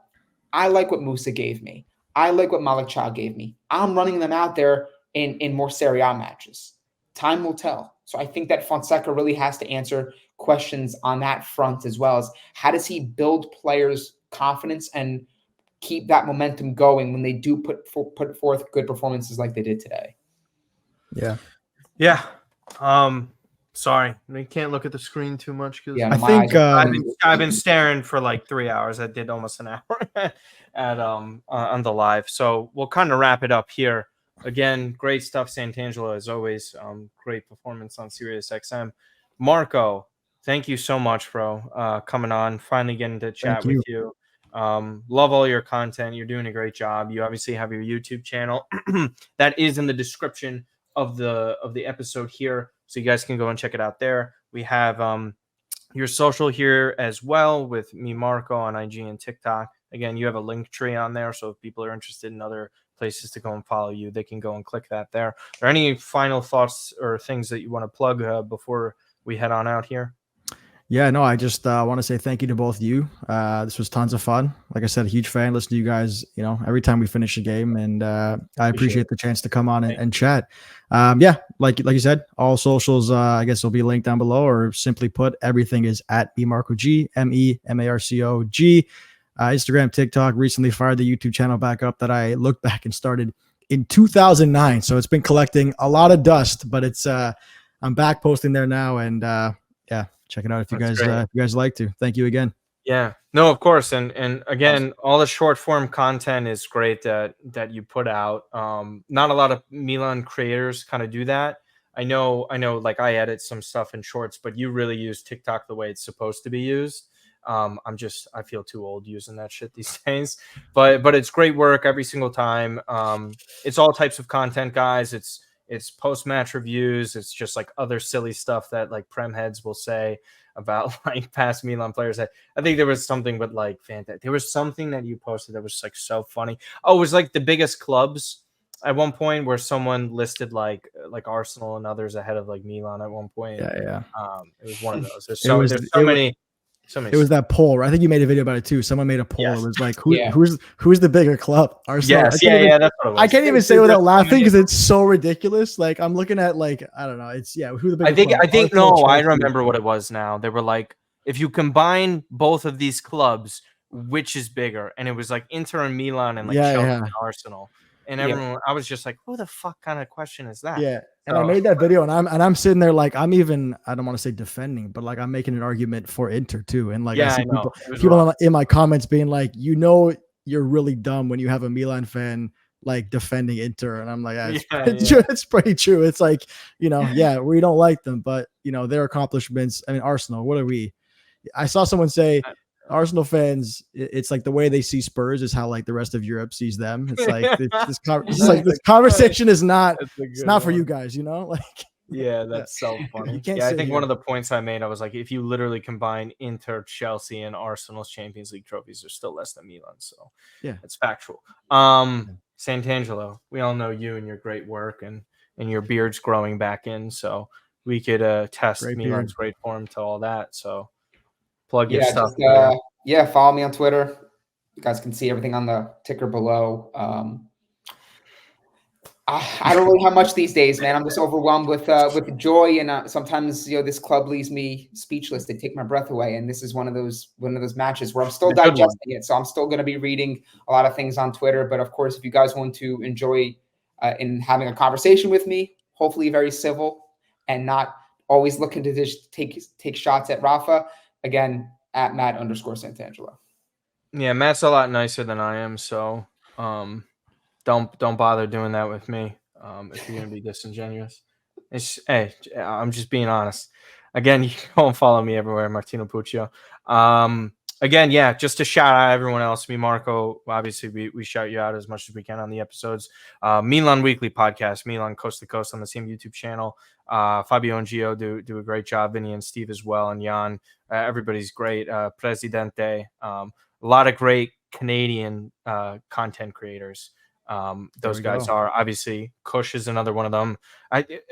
I like what Musa gave me. I like what Malik Chow gave me. I'm running them out there in more Serie A matches. Time will tell. So I think that Fonseca really has to answer questions on that front, as well as how does he build players' confidence and keep that momentum going when they do put forth good performances like they did today. Yeah. Sorry, we can't look at the screen too much because I think I've been staring for like 3 hours. I did almost an hour at on the live, so we'll kind of wrap it up here. again, great stuff, Santangelo, as always. Great performance on Sirius XM. Marco, thank you so much, bro, coming on, finally getting to chat Thank with you. you. Love all your content. You're doing a great job. You obviously have your YouTube channel that is in the description of the episode here, so you guys can go and check it out there. We have your social here as well with me, Marco, on IG and TikTok. Again, you have a link tree on there, so if people are interested in other places to go and follow you, they can go and click that there. Are there any final thoughts or things that you want to plug before we head on out here? Yeah, no, I just want to say thank you to both of you. This was tons of fun. Like I said, a huge fan. Listen to you guys, every time we finish a game, and I appreciate the chance to come on and chat. Yeah, like you said, all socials, I guess will be linked down below, or simply put, everything is at @memarcog, MEMARCOG. Instagram, TikTok. Recently fired the YouTube channel back up that I looked back and started in 2009. So it's been collecting a lot of dust, but it's I'm back posting there now, and yeah, check it out if you guys like to. Thank you again. Yeah, no, of course, and again, all the short form content is great that you put out. Not a lot of Milan creators kind of do that. I know, like I edit some stuff in shorts, but you really use TikTok the way it's supposed to be used. I feel too old using that shit these days, but it's great work every single time. It's all types of content, guys. It's post-match reviews. It's just like other silly stuff that like Prem heads will say about like past Milan players. I think there was something with like there was something that you posted that was like so funny. Oh, it was like the biggest clubs at one point where someone listed like Arsenal and others ahead of like Milan at one point. Yeah. It was one of those. There's it was that poll. I think you made a video about it too. Someone made a poll. Yes. It was like, who's the bigger club? Arsenal. Yes, yeah, that's what it was. I can't even say without laughing because it's so ridiculous. Like I'm looking at I don't know. It's who the bigger club? I think no, I remember what it was now. They were like, if you combine both of these clubs, which is bigger? And it was like Inter and Milan and like Chelsea and Arsenal. And everyone, I was just like, who the fuck kind of question is that? Yeah. And I made that video, and I'm sitting there like I don't want to say defending, but like I'm making an argument for Inter too. And like I see people in my comments being like, you're really dumb when you have a Milan fan like defending Inter, and I'm like, it's pretty true. It's like we don't like them, but their accomplishments. I mean, Arsenal. What are we? I saw someone say Arsenal fans, it's like the way they see Spurs is how like the rest of Europe sees them. It's like this conversation is not for you guys, like yeah, that's so funny. I think one of the points I made, I was like, if you literally combine Inter, Chelsea, and Arsenal's Champions League trophies, they're still less than Milan. So yeah, it's factual. Santangelo, we all know you and your great work, and your beard's growing back in, so we could test Milan's great form to all that. So plug your stuff. Follow me on Twitter. You guys can see everything on the ticker below. I don't really have much these days, man. I'm just overwhelmed with joy, and sometimes this club leaves me speechless. They take my breath away, and this is one of those matches where I'm still digesting it. So I'm still going to be reading a lot of things on Twitter. But of course, if you guys want to enjoy in having a conversation with me, hopefully very civil and not always looking to just take shots at Rafa. Again, at Matt_Santangelo. Yeah, Matt's a lot nicer than I am, so don't bother doing that with me if you're gonna be disingenuous. I'm just being honest. Again, you can go and follow me everywhere, Martino Puccio. Again, just to shout out everyone else. Me, Marco, obviously we shout you out as much as we can on the episodes. Milan Weekly Podcast, Milan Coast to Coast on the same YouTube channel. Fabio and Gio do a great job. Vinny and Steve as well, and Jan. Everybody's great. Presidente. A lot of great Canadian content creators. Those guys are obviously. Kush is another one of them.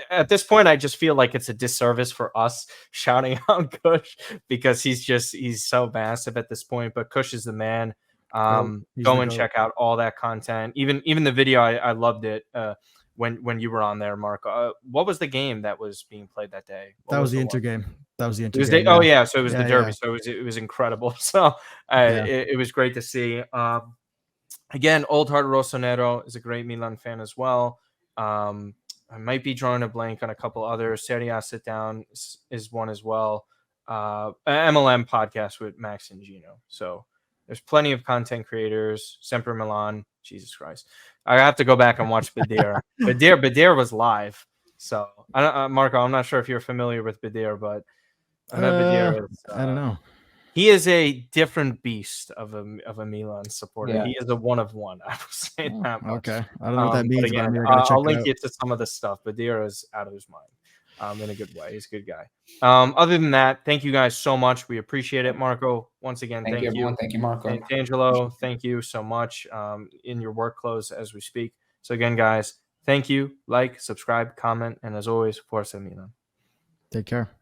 At this point, I just feel like it's a disservice for us shouting out Kush because he's so massive at this point. But Kush is the man. Go and check out all that content. Even the video, I loved it. When you were on there, Marco. What was the game that was being played that day? That was the Inter game. That was the Inter game. So it was the derby. So it was incredible. So it was great to see. Again, Old Heart Rossonero is a great Milan fan as well. I might be drawing a blank on a couple others. Serie A Sit Down is one as well. MLM podcast with Max and Gino. So there's plenty of content creators. Sempre Milan. Jesus Christ. I have to go back and watch Badir. Badir was live. So I don't, Marco, I'm not sure if you're familiar with Badir, but I know Badir is. I don't know. He is a different beast of a Milan supporter. Yeah. He is a one of one. I will say Oh, that much. okay. I don't know what that But means, but again, I'm gonna check I'll it link out. you to some of the stuff. Badir is out of his mind. In a good way. He's a good guy. Other than that, thank you guys so much. We appreciate it, Marco. Once again, Thank you, everyone. Thank you, Marco. And Angelo, thank you so much. In your work clothes as we speak. So again, guys, thank you. Like, subscribe, comment, and as always, Forza Milan. Take care.